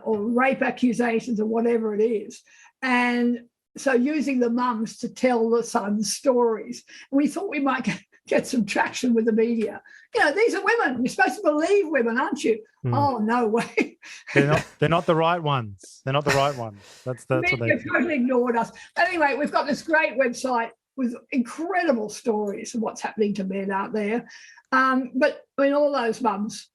or rape accusations or whatever it is. And so using the mums to tell the sons' stories. We thought we might get some traction with the media. These are women. You're supposed to believe women, aren't you? Oh, no way. They're not the right ones. They're not the right ones. That's what they totally ignored us. Anyway, we've got this great website with incredible stories of what's happening to men out there. But I mean, all those mums,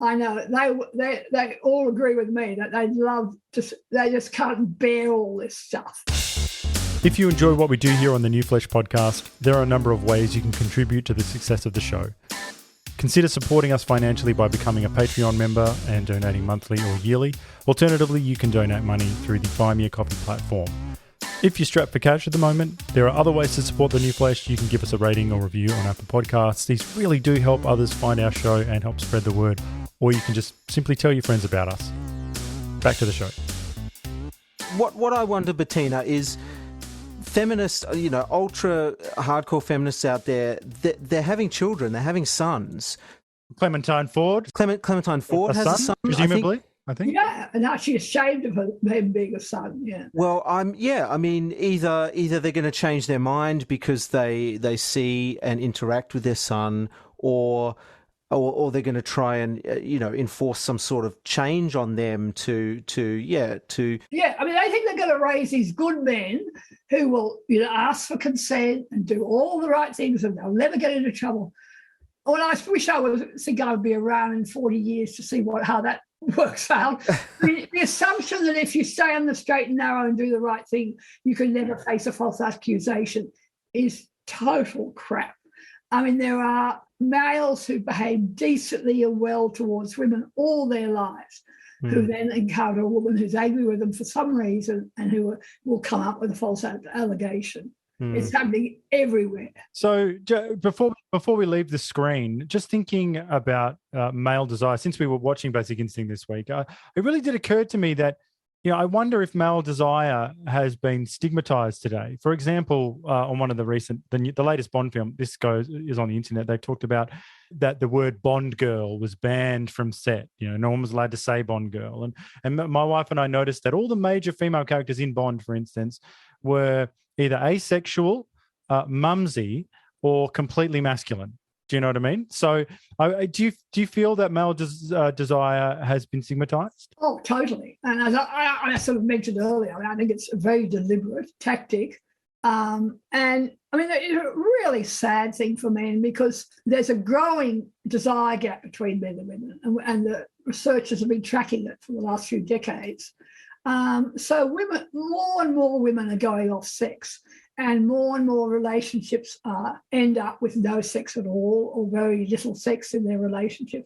I know they all agree with me that they just can't bear all this stuff. If you enjoy what we do here on the New Flesh podcast, there are a number of ways you can contribute to the success of the show. Consider supporting us financially by becoming a Patreon member and donating monthly or yearly. Alternatively, you can donate money through the Buy Me a Coffee platform. If you're strapped for cash at the moment, there are other ways to support the New Flesh. You can give us a rating or review on Apple Podcasts. These really do help others find our show and help spread the word. Or you can just simply tell your friends about us. Back to the show. What I wonder, Bettina, is feminists, ultra hardcore feminists out there, they're having children, they're having sons. Clementine Ford. Clementine Ford has a son, presumably. I think. Yeah, and actually ashamed of him being a son. Yeah. Well, either they're going to change their mind because they see and interact with their son, or they're going to try and enforce some sort of change on them to. Yeah, I mean, I think they're going to raise these good men who will ask for consent and do all the right things, and they'll never get into trouble. Well, I wish I would be around in 40 years to see how that works out. The assumption that if you stay on the straight and narrow and do the right thing, you can never face a false accusation is total crap. I mean, there are males who behave decently and well towards women all their lives, who then encounter a woman who's angry with them for some reason and who will come up with a false allegation. It's happening everywhere. So before we leave the screen, just thinking about male desire, since we were watching Basic Instinct this week, it really did occur to me that, I wonder if male desire has been stigmatized today. For example, on one of the latest Bond film, is on the internet, they talked about that the word Bond girl was banned from set. No one was allowed to say Bond girl. And my wife and I noticed that all the major female characters in Bond, for instance, were either asexual, mumsy, or completely masculine. Do you know what I mean? So do you feel that male desire has been stigmatized? Oh, totally. And as I sort of mentioned earlier, I think it's a very deliberate tactic. And I mean, it's a really sad thing for men because there's a growing desire gap between men and women, and the researchers have been tracking it for the last few decades. So more and more women are going off sex, and more relationships end up with no sex at all or very little sex in their relationship.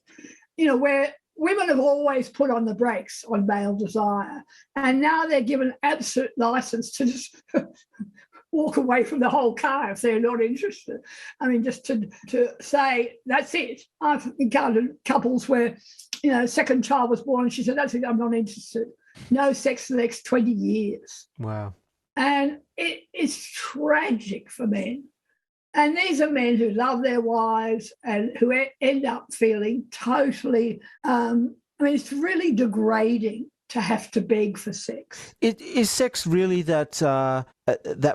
Where women have always put on the brakes on male desire, and now they're given absolute license to just walk away from the whole car if they're not interested. I mean, just to say, that's it. I've encountered couples where, second child was born and she said, that's it, I'm not interested. No sex for the next 20 years. Wow. And it is tragic for men. And these are men who love their wives and who end up feeling totally, it's really degrading to have to beg for sex. Is sex really that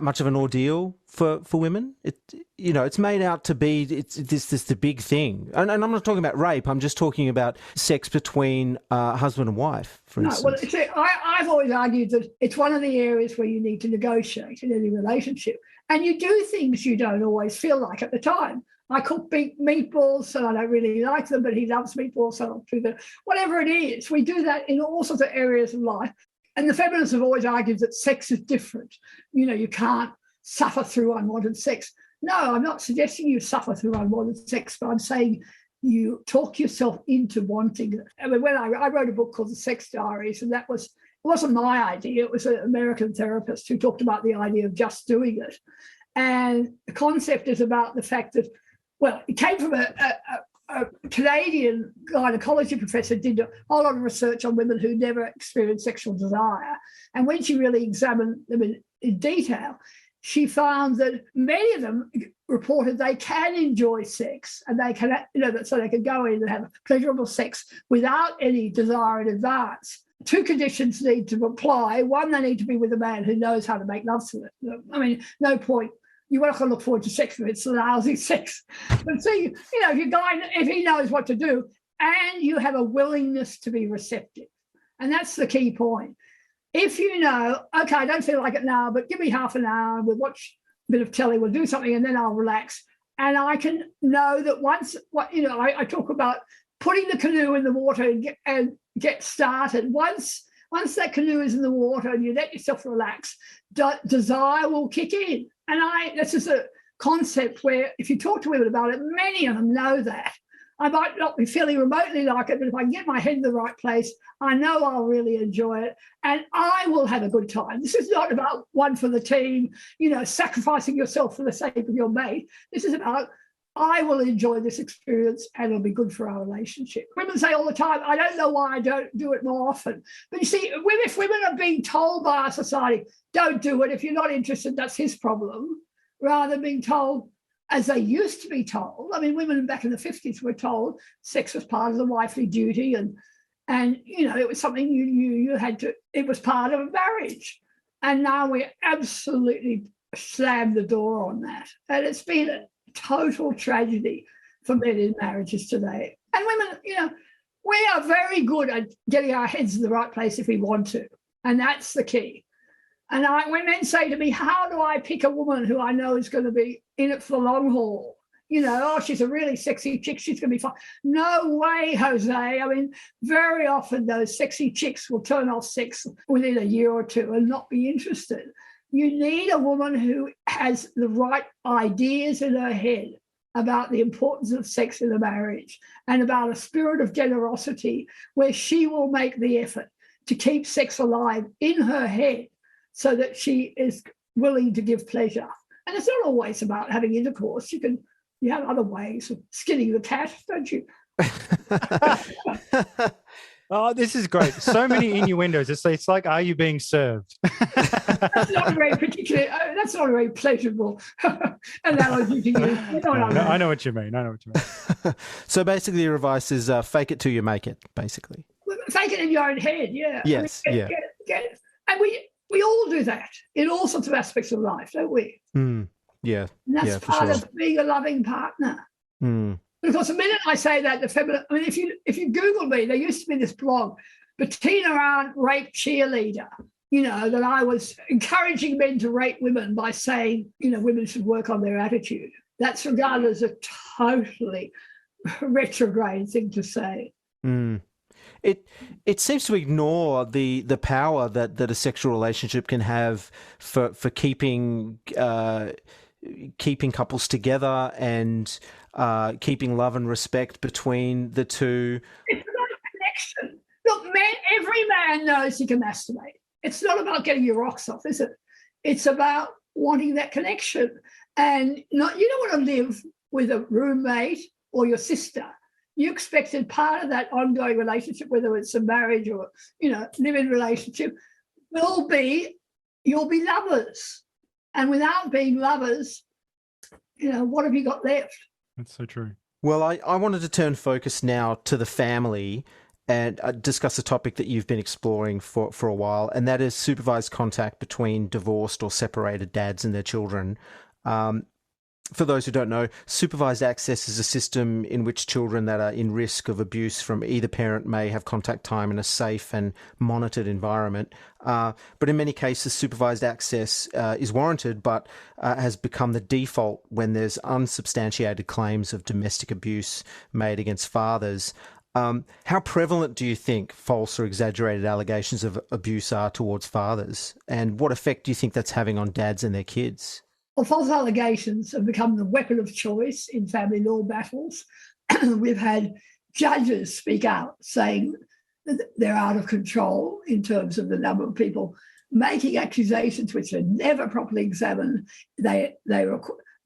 much of an ordeal for women? It's made out to be this the big thing, and I'm not talking about rape. I'm just talking about sex between husband and wife, for instance. Well, see, I've always argued that it's one of the areas where you need to negotiate in any relationship, and you do things you don't always feel like at the time. I cook meatballs, so I don't really like them, but he loves meatballs, so I'll do that. Whatever it is, we do that in all sorts of areas of life. And the feminists have always argued that sex is different. You can't suffer through unwanted sex. No, I'm not suggesting you suffer through unwanted sex, but I'm saying you talk yourself into wanting it. I mean, when I wrote a book called The Sex Diaries, and it wasn't my idea. It was an American therapist who talked about the idea of just doing it. And the concept is about the fact that, well, it came from a Canadian gynecology professor did a whole lot of research on women who never experienced sexual desire. And when she really examined them in detail, she found that many of them reported they can enjoy sex and they can, so they can go in and have pleasurable sex without any desire in advance. Two conditions need to apply. One, they need to be with a man who knows how to make love to it. I mean, no point. You're not going to look forward to sex if it's lousy sex. But see, if he knows what to do and you have a willingness to be receptive. And that's the key point. If you know, okay, I don't feel like it now, but give me half an hour and we'll watch a bit of telly, we'll do something and then I'll relax. And I can know that once, I talk about putting the canoe in the water and get started. Once that canoe is in the water and you let yourself relax, desire will kick in. And this is a concept where if you talk to women about it, many of them know that. I might not be feeling remotely like it, but if I can get my head in the right place, I know I'll really enjoy it and I will have a good time. This is not about one for the team, sacrificing yourself for the sake of your mate. This is about, I will enjoy this experience and it'll be good for our relationship. Women say all the time, I don't know why I don't do it more often. But you see, if women are being told by our society, don't do it, if you're not interested, that's his problem, rather than being told, as they used to be told. I mean, women back in the 50s were told sex was part of the wifely duty and it was something you had to, it was part of a marriage. And now we absolutely slammed the door on that. And it's been a total tragedy for men in marriages today. And women, we are very good at getting our heads in the right place if we want to. And that's the key. And when men say to me, how do I pick a woman who I know is going to be in it for the long haul? She's a really sexy chick, she's going to be fine. No way, Jose. I mean, very often those sexy chicks will turn off sex within a year or two and not be interested. You need a woman who has the right ideas in her head about the importance of sex in a marriage and about a spirit of generosity where she will make the effort to keep sex alive in her head so that she is willing to give pleasure. And it's not always about having intercourse. You have other ways of skinning the cat, don't you? Oh, this is great. So many innuendos. It's like, are you being served? That's not a very pleasurable analogy to use. I know what you mean. So basically your advice is fake it till you make it, basically. Fake it in your own head, yeah. Yes, Get it. And we all do that in all sorts of aspects of life, don't we? Yeah. And that's part of being a loving partner. Because the minute I say that, if you Google me, there used to be this blog, Bettina Arndt, rape cheerleader, that I was encouraging men to rape women by saying, women should work on their attitude. That's regarded as a totally retrograde thing to say. It seems to ignore the power that a sexual relationship can have for keeping couples together and keeping love and respect between the two. It's about a connection. Look, every man knows he can masturbate. It's not about getting your rocks off, is it? It's about wanting that connection. And you don't want to live with a roommate or your sister. You expected part of that ongoing relationship, whether it's a marriage or, live-in relationship, you'll be lovers. And without being lovers, what have you got left? That's so true. Well, I wanted to turn focus now to the family and discuss a topic that you've been exploring for a while, and that is supervised contact between divorced or separated dads and their children. For those who don't know, supervised access is a system in which children that are in risk of abuse from either parent may have contact time in a safe and monitored environment. But in many cases, supervised access is warranted, but has become the default when there's unsubstantiated claims of domestic abuse made against fathers. How prevalent do you think false or exaggerated allegations of abuse are towards fathers? And what effect do you think that's having on dads and their kids? Well, false allegations have become the weapon of choice in family law battles. We've had judges speak out saying that they're out of control in terms of the number of people making accusations which are never properly examined. They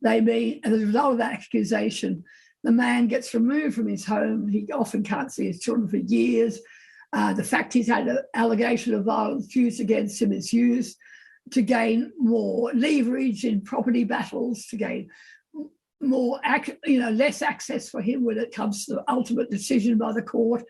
mean, as a result of that accusation, the man gets removed from his home. He often can't see his children for years. The fact he's had an allegation of violence used against him is used to gain more leverage in property battles, to gain more, less access for him when it comes to the ultimate decision by the court.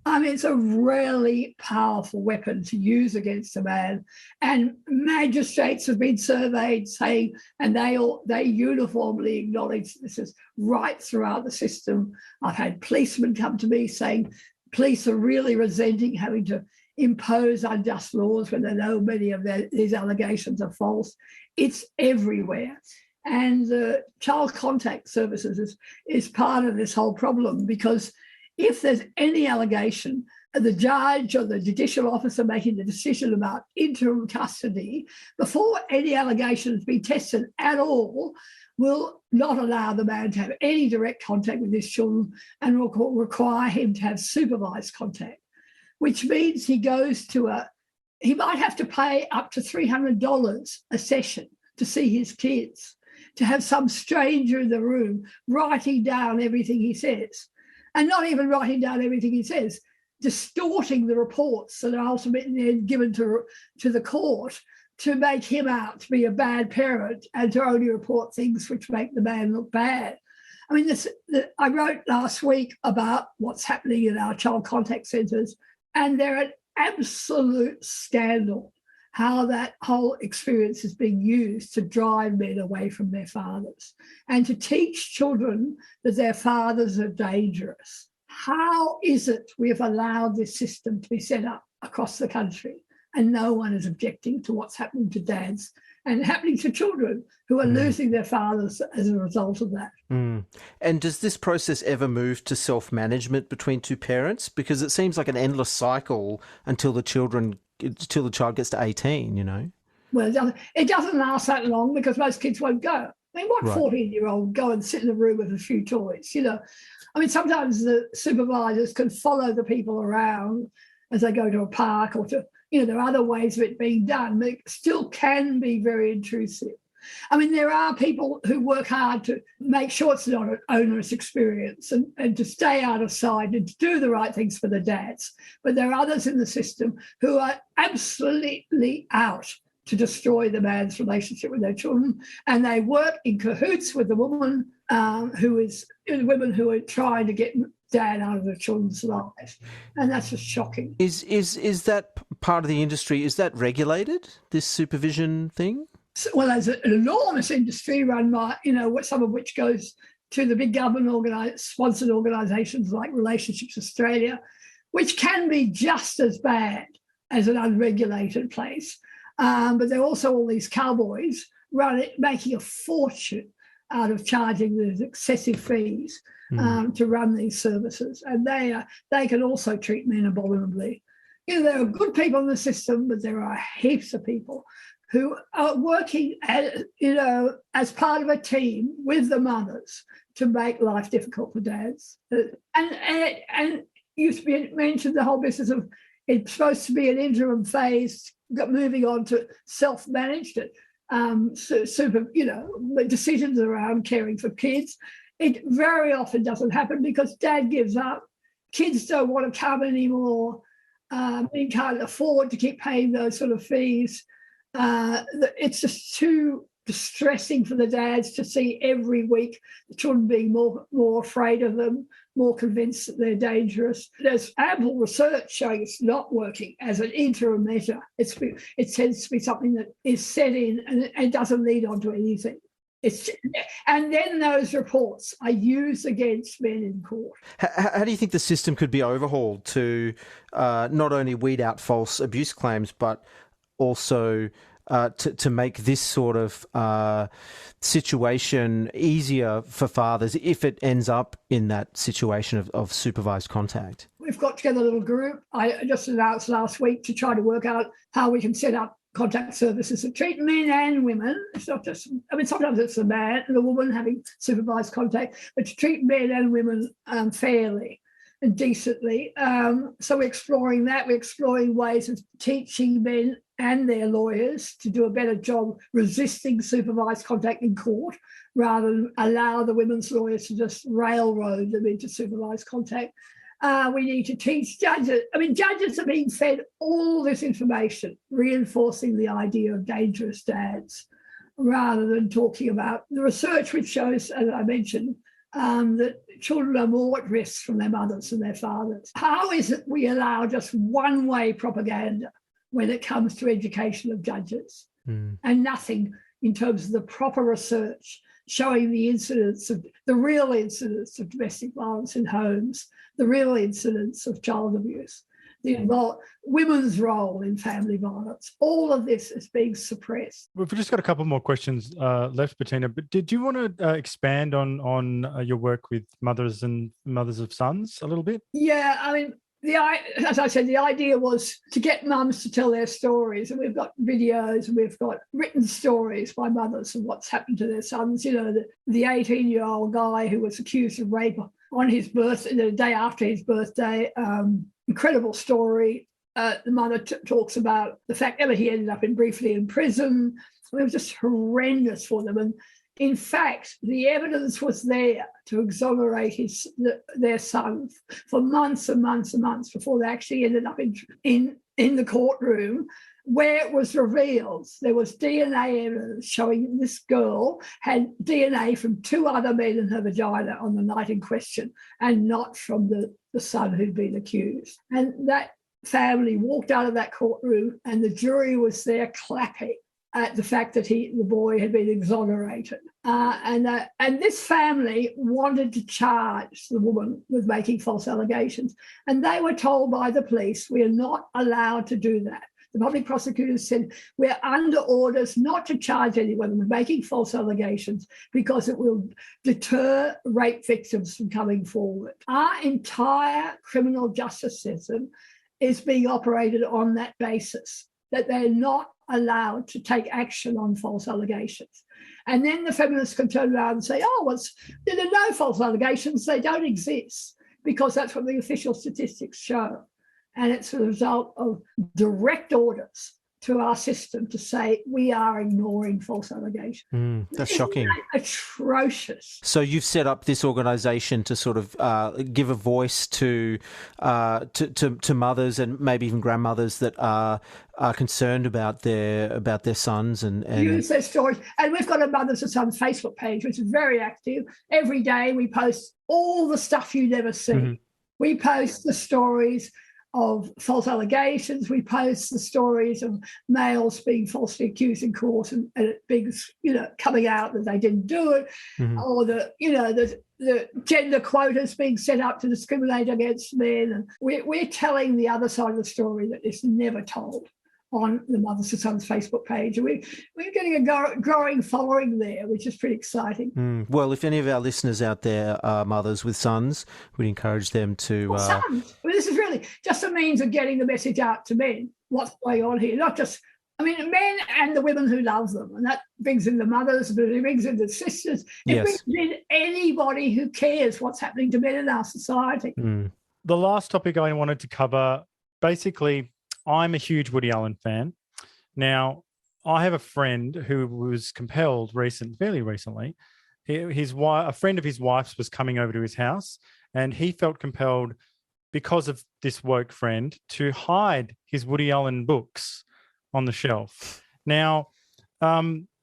I mean, it's a really powerful weapon to use against a man. And magistrates have been surveyed saying, and they uniformly acknowledge this is right throughout the system. I've had policemen come to me saying police are really resenting having to impose unjust laws when they know many of these allegations are false. It's everywhere. And the child contact services is part of this whole problem, because if there's any allegation, the judge or the judicial officer making the decision about interim custody, before any allegation has been tested at all, will not allow the man to have any direct contact with his children and will require him to have supervised contact, which means he might have to pay up to $300 a session to see his kids, to have some stranger in the room writing down everything he says. And not even writing down everything he says, distorting the reports that are ultimately given to the court to make him out to be a bad parent and to only report things which make the man look bad. I mean, I wrote last week about what's happening in our child contact centres, and they're an absolute scandal how that whole experience is being used to drive men away from their fathers and to teach children that their fathers are dangerous. How is it we've allowed this system to be set up across the country and no one is objecting to what's happening to dads and happening to children who are losing their fathers as a result of that? And does this process ever move to self-management between two parents? Because it seems like an endless cycle until the child gets to 18, you know? Well, it doesn't last that long because most kids won't go. I mean, what 14-year-old go and sit in a room with a few toys, you know? I mean, sometimes the supervisors can follow the people around as they go to a park or to, there are other ways of it being done, but it still can be very intrusive. I mean, there are people who work hard to make sure it's not an onerous experience and to stay out of sight and to do the right things for the dads. But there are others in the system who are absolutely out to destroy the man's relationship with their children. And they work in cahoots with the women women who are trying to get dad out of their children's lives. And that's just shocking. Is that part of the industry, is that regulated, this supervision thing? Well, there's an enormous industry run by, some of which goes to the big government sponsored organisations like Relationships Australia, which can be just as bad as an unregulated place. But there are also all these cowboys making a fortune out of charging these excessive fees to run these services. And they can also treat men abominably. There are good people in the system, but there are heaps of people who are working, as part of a team with the mothers to make life difficult for dads. And you mentioned the whole business of it's supposed to be an interim phase, moving on to self-managed, decisions around caring for kids. It very often doesn't happen because dad gives up. Kids don't want to come anymore. He can't afford to keep paying those sort of fees. It's just too distressing for the dads to see every week the children being more afraid of them, more convinced that they're dangerous. There's ample research showing it's not working as an interim measure. It tends to be something that is set in and doesn't lead on to anything. And then those reports are used against men in court. How do you think the system could be overhauled to not only weed out false abuse claims, but also to make this sort of situation easier for fathers if it ends up in that situation of supervised contact? We've got together a little group. I just announced last week to try to work out how we can set up contact services that treat men and women. It's not just, sometimes it's the man and the woman having supervised contact, but to treat men and women fairly and decently. So we're exploring that. We're exploring ways of teaching men and their lawyers to do a better job resisting supervised contact in court rather than allow the women's lawyers to just railroad them into supervised contact. We need to teach judges. Judges are being fed all this information, reinforcing the idea of dangerous dads, rather than talking about the research which shows, as I mentioned, that children are more at risk from their mothers than their fathers. How is it we allow just one-way propaganda when it comes to education of judges and nothing in terms of the proper research showing the real incidents of domestic violence in homes, the real incidents of child abuse, women's role in family violence. All of this is being suppressed. We've just got a couple more questions left, Bettina, but did you want to expand on your work with mothers and mothers of sons a little bit? Yeah, as I said, the idea was to get mums to tell their stories, and we've got videos and we've got written stories by mothers of what's happened to their sons. You know, the 18-year-old guy who was accused of rape on his birthday, the day after his birthday. Incredible story. The mother talks about the fact that he ended up briefly in prison. It was just horrendous for them. And in fact, the evidence was there to exonerate their son for months and months and months before they actually ended up in the courtroom, where it was revealed there was DNA evidence showing this girl had DNA from 2 other men in her vagina on the night in question, and not from the son who'd been accused. And that family walked out of that courtroom and the jury was there clapping at the fact that the boy had been exonerated. And this family wanted to charge the woman with making false allegations. And they were told by the police, we are not allowed to do that. The public prosecutors said, we're under orders not to charge anyone with making false allegations because it will deter rape victims from coming forward. Our entire criminal justice system is being operated on that basis, that they're not allowed to take action on false allegations. And then the feminists can turn around and say, there are no false allegations, they don't exist, because that's what the official statistics show. And it's a result of direct orders to our system to say we are ignoring false allegations. That's shocking. Atrocious. So you've set up this organisation to sort of give a voice to mothers and maybe even grandmothers that are concerned about their sons and use their stories. And we've got a Mothers and Sons Facebook page, which is very active. Every day we post all the stuff you never see. Mm-hmm. We post the stories of false allegations. We post the stories of males being falsely accused in court and it being, coming out that they didn't do it, or the gender quotas being set up to discriminate against men. And we're telling the other side of the story that is never told on the Mothers and Sons Facebook page. And we're getting a growing following there, which is pretty exciting. Well, if any of our listeners out there are mothers with sons, we'd encourage them to... Sons. This is really just a means of getting the message out to men, what's going on here. Not just, men and the women who love them. And that brings in the mothers, but it brings in the sisters. It brings in anybody who cares what's happening to men in our society. The last topic I wanted to cover, basically, I'm a huge Woody Allen fan. Now, I have a friend who was compelled fairly recently. A friend of his wife's was coming over to his house, and he felt compelled, because of this woke friend, to hide his Woody Allen books on the shelf. Now,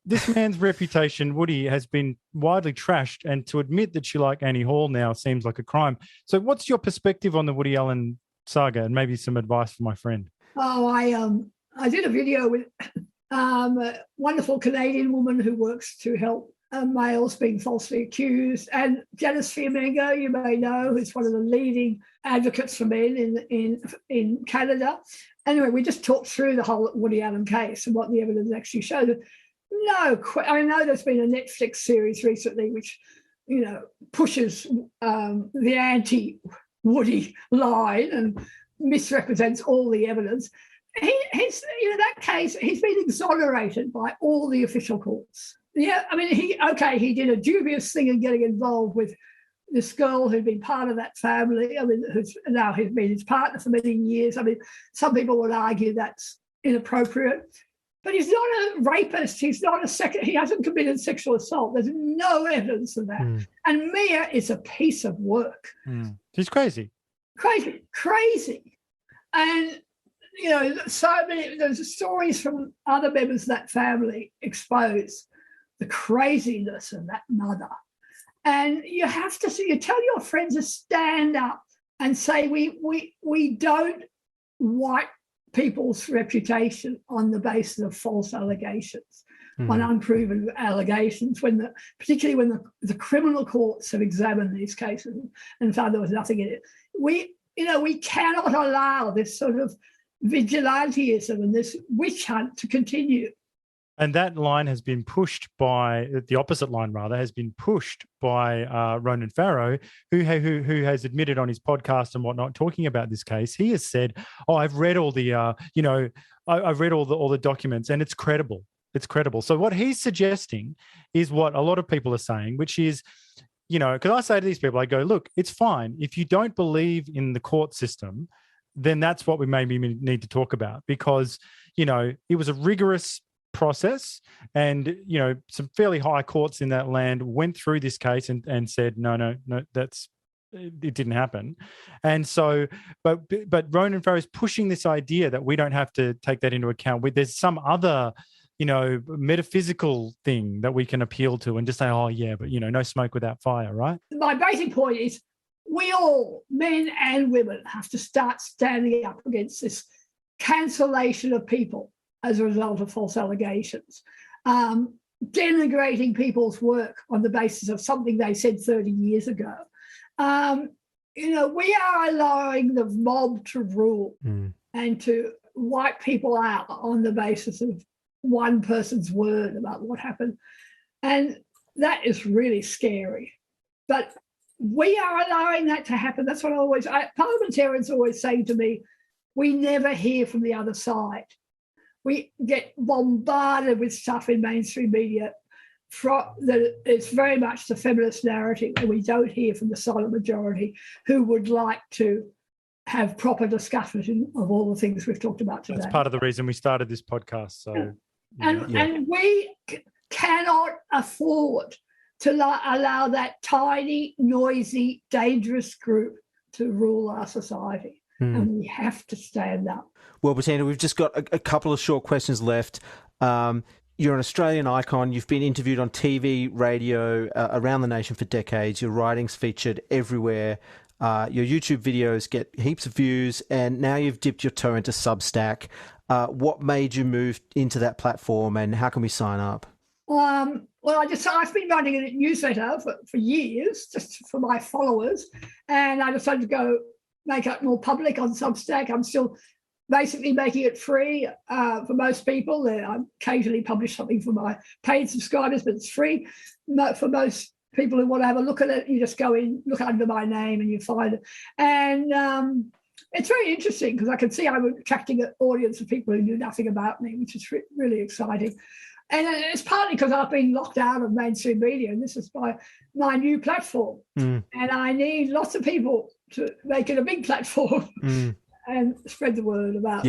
this man's reputation, Woody, has been widely trashed, and to admit that you like Annie Hall now seems like a crime. So what's your perspective on the Woody Allen saga, and maybe some advice for my friend? I did a video with a wonderful Canadian woman who works to help males being falsely accused. And Janice Fiamengo, you may know, who's one of the leading advocates for men in Canada. Anyway, we just talked through the whole Woody Allen case and what the evidence actually showed. I know there's been a Netflix series recently which, pushes the anti-Woody line and misrepresents all the evidence. That case, he's been exonerated by all the official courts. Yeah, I mean, he did a dubious thing in getting involved with this girl who'd been part of that family. I mean, who's now he's been his partner for many years. I mean, some people would argue that's inappropriate, but he's not a rapist. He's not he hasn't committed sexual assault. There's no evidence of that. And Mia is a piece of work. She's crazy. Crazy. And, so many, there's stories from other members of that family expose the craziness of that mother. And you have to you tell your friends to stand up and say, we don't wipe people's reputation on the basis of false allegations, on unproven allegations, particularly when the criminal courts have examined these cases and found there was nothing in it. We cannot allow this sort of vigilantism and this witch hunt to continue. And that line has been pushed by, the opposite line rather, has been pushed by Ronan Farrow, who has admitted on his podcast and whatnot, talking about this case. He has said, I've read all the, I've read all the documents and it's credible. It's credible. So what he's suggesting is what a lot of people are saying, which is, because I say to these people, I go, look, it's fine. If you don't believe in the court system, then that's what we maybe need to talk about, because, it was a rigorous process and, some fairly high courts in that land went through this case and said, no, it didn't happen. And so, but Ronan Farrow is pushing this idea that we don't have to take that into account. There's some other, metaphysical thing that we can appeal to and just say, but, no smoke without fire, right? My basic point is we all, men and women, have to start standing up against this cancellation of people as a result of false allegations, denigrating people's work on the basis of something they said 30 years ago. We are allowing the mob to rule and to wipe people out on the basis of one person's word about what happened. And that is really scary. But we are allowing that to happen. That's what parliamentarians always say to me, we never hear from the other side. We get bombarded with stuff in mainstream media that it's very much the feminist narrative, and we don't hear from the silent majority who would like to have proper discussion of all the things we've talked about today. That's part of the reason we started this podcast. So, and we cannot afford to allow that tiny, noisy, dangerous group to rule our society. And we have to stand up. Well, Bettina, we've just got a couple of short questions left. You're an Australian icon. You've been interviewed on TV, radio, around the nation for decades. Your writing's featured everywhere. Your YouTube videos get heaps of views, and now you've dipped your toe into Substack. What made you move into that platform, and how can we sign up? Well, I've been writing a newsletter for years, just for my followers, and I decided to go make it more public on Substack. I'm still basically making it free for most people. I occasionally publish something for my paid subscribers, but it's free. For most people who want to have a look at it, you just go in, look under my name, and you find it. And it's very interesting because I can see I'm attracting an audience of people who knew nothing about me, which is really exciting. And it's partly because I've been locked out of mainstream media, and this is my new platform. And I need lots of people to make it a big platform and spread the word about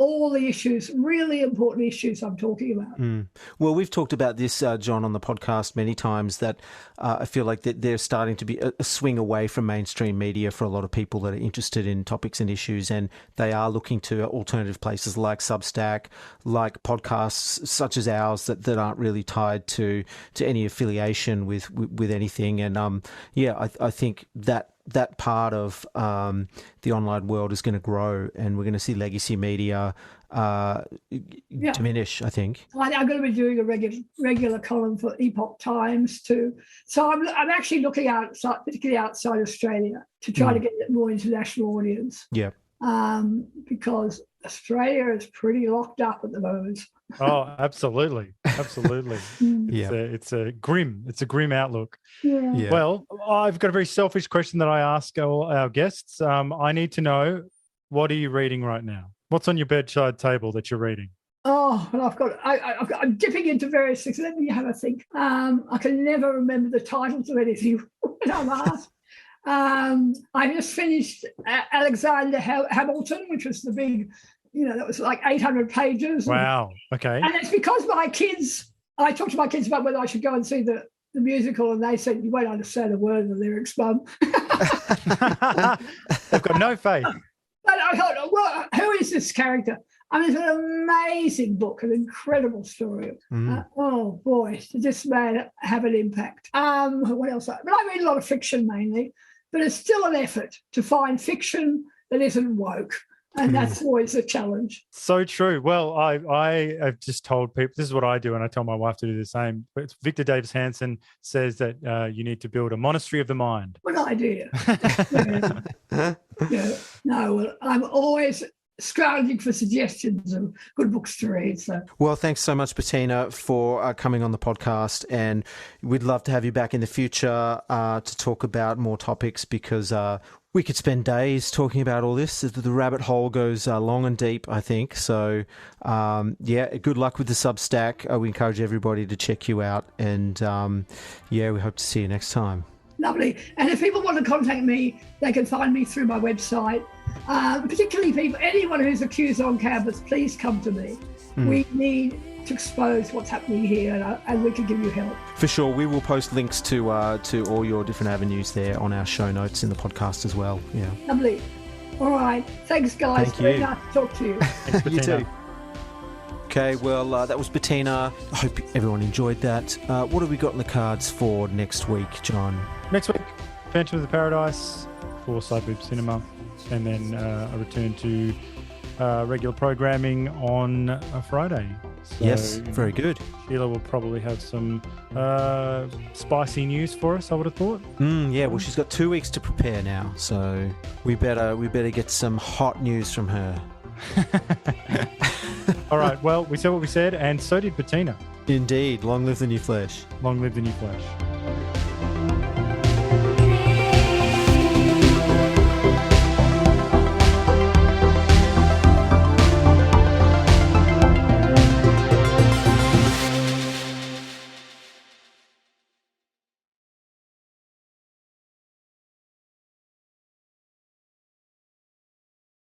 all the issues, really important issues I'm talking about. Well, we've talked about this, John, on the podcast many times, that I feel like that there's starting to be a swing away from mainstream media for a lot of people that are interested in topics and issues, and they are looking to alternative places like Substack, like podcasts such as ours that aren't really tied to any affiliation with anything. And I think that that part of the online world is going to grow, and we're going to see legacy media diminish, I think. I'm going to be doing a regular column for Epoch Times too. So I'm actually looking outside, particularly outside Australia, to try to get a more international audience. Yeah. Because Australia is pretty locked up at the moment. Oh, absolutely. It's a grim outlook. Yeah. Well, I've got a very selfish question that I ask all our guests. I need to know, what are you reading right now? What's on your bedside table that you're reading? Oh, well, I'm dipping into various things. Let me have a think. I can never remember the titles of anything when I'm asked. I just finished Alexander Hamilton, which was the big, that was like 800 pages. Wow. Okay. And it's because I talked to my kids about whether I should go and see the musical, and they said, "You won't understand a word of the lyrics, Mum." They've got no faith. But I thought, well, who is this character? I mean, it's an amazing book, an incredible story. Oh boy, did this man have an impact? What else? I read a lot of fiction mainly, but it's still an effort to find fiction that isn't woke. And that's always a challenge. So true. Well, I have just told people, this is what I do, and I tell my wife to do the same. But Victor Davis Hanson says that you need to build a monastery of the mind. Good idea. No, well, I'm always scrounging for suggestions of good books to read. So. Well, thanks so much, Bettina, for coming on the podcast, and we'd love to have you back in the future to talk about more topics, because we could spend days talking about all this. The rabbit hole goes long and deep, I think. So, good luck with the Substack. We encourage everybody to check you out, and we hope to see you next time. Lovely. And if people want to contact me, they can find me through my website. Particularly anyone who's accused on campus, please come to me. We need to expose what's happening here, and we can give you help. For sure. We will post links to all your different avenues there on our show notes in the podcast as well. Yeah. Lovely. All right. Thanks, guys. Thank you. Very nice to talk to you. Thanks, Bettina. You too. Okay, well, that was Bettina. I hope everyone enjoyed that. What have we got in the cards for next week, John? Next week, Phantom of the Paradise for Cyber Cinema, and then a return to regular programming on a Friday. So, yes, very good. Sheila will probably have some spicy news for us, I would have thought. Well, she's got 2 weeks to prepare now, so we better get some hot news from her. All right, well, we said what we said, and so did Bettina. Indeed. Long live the new flesh. Long live the new flesh.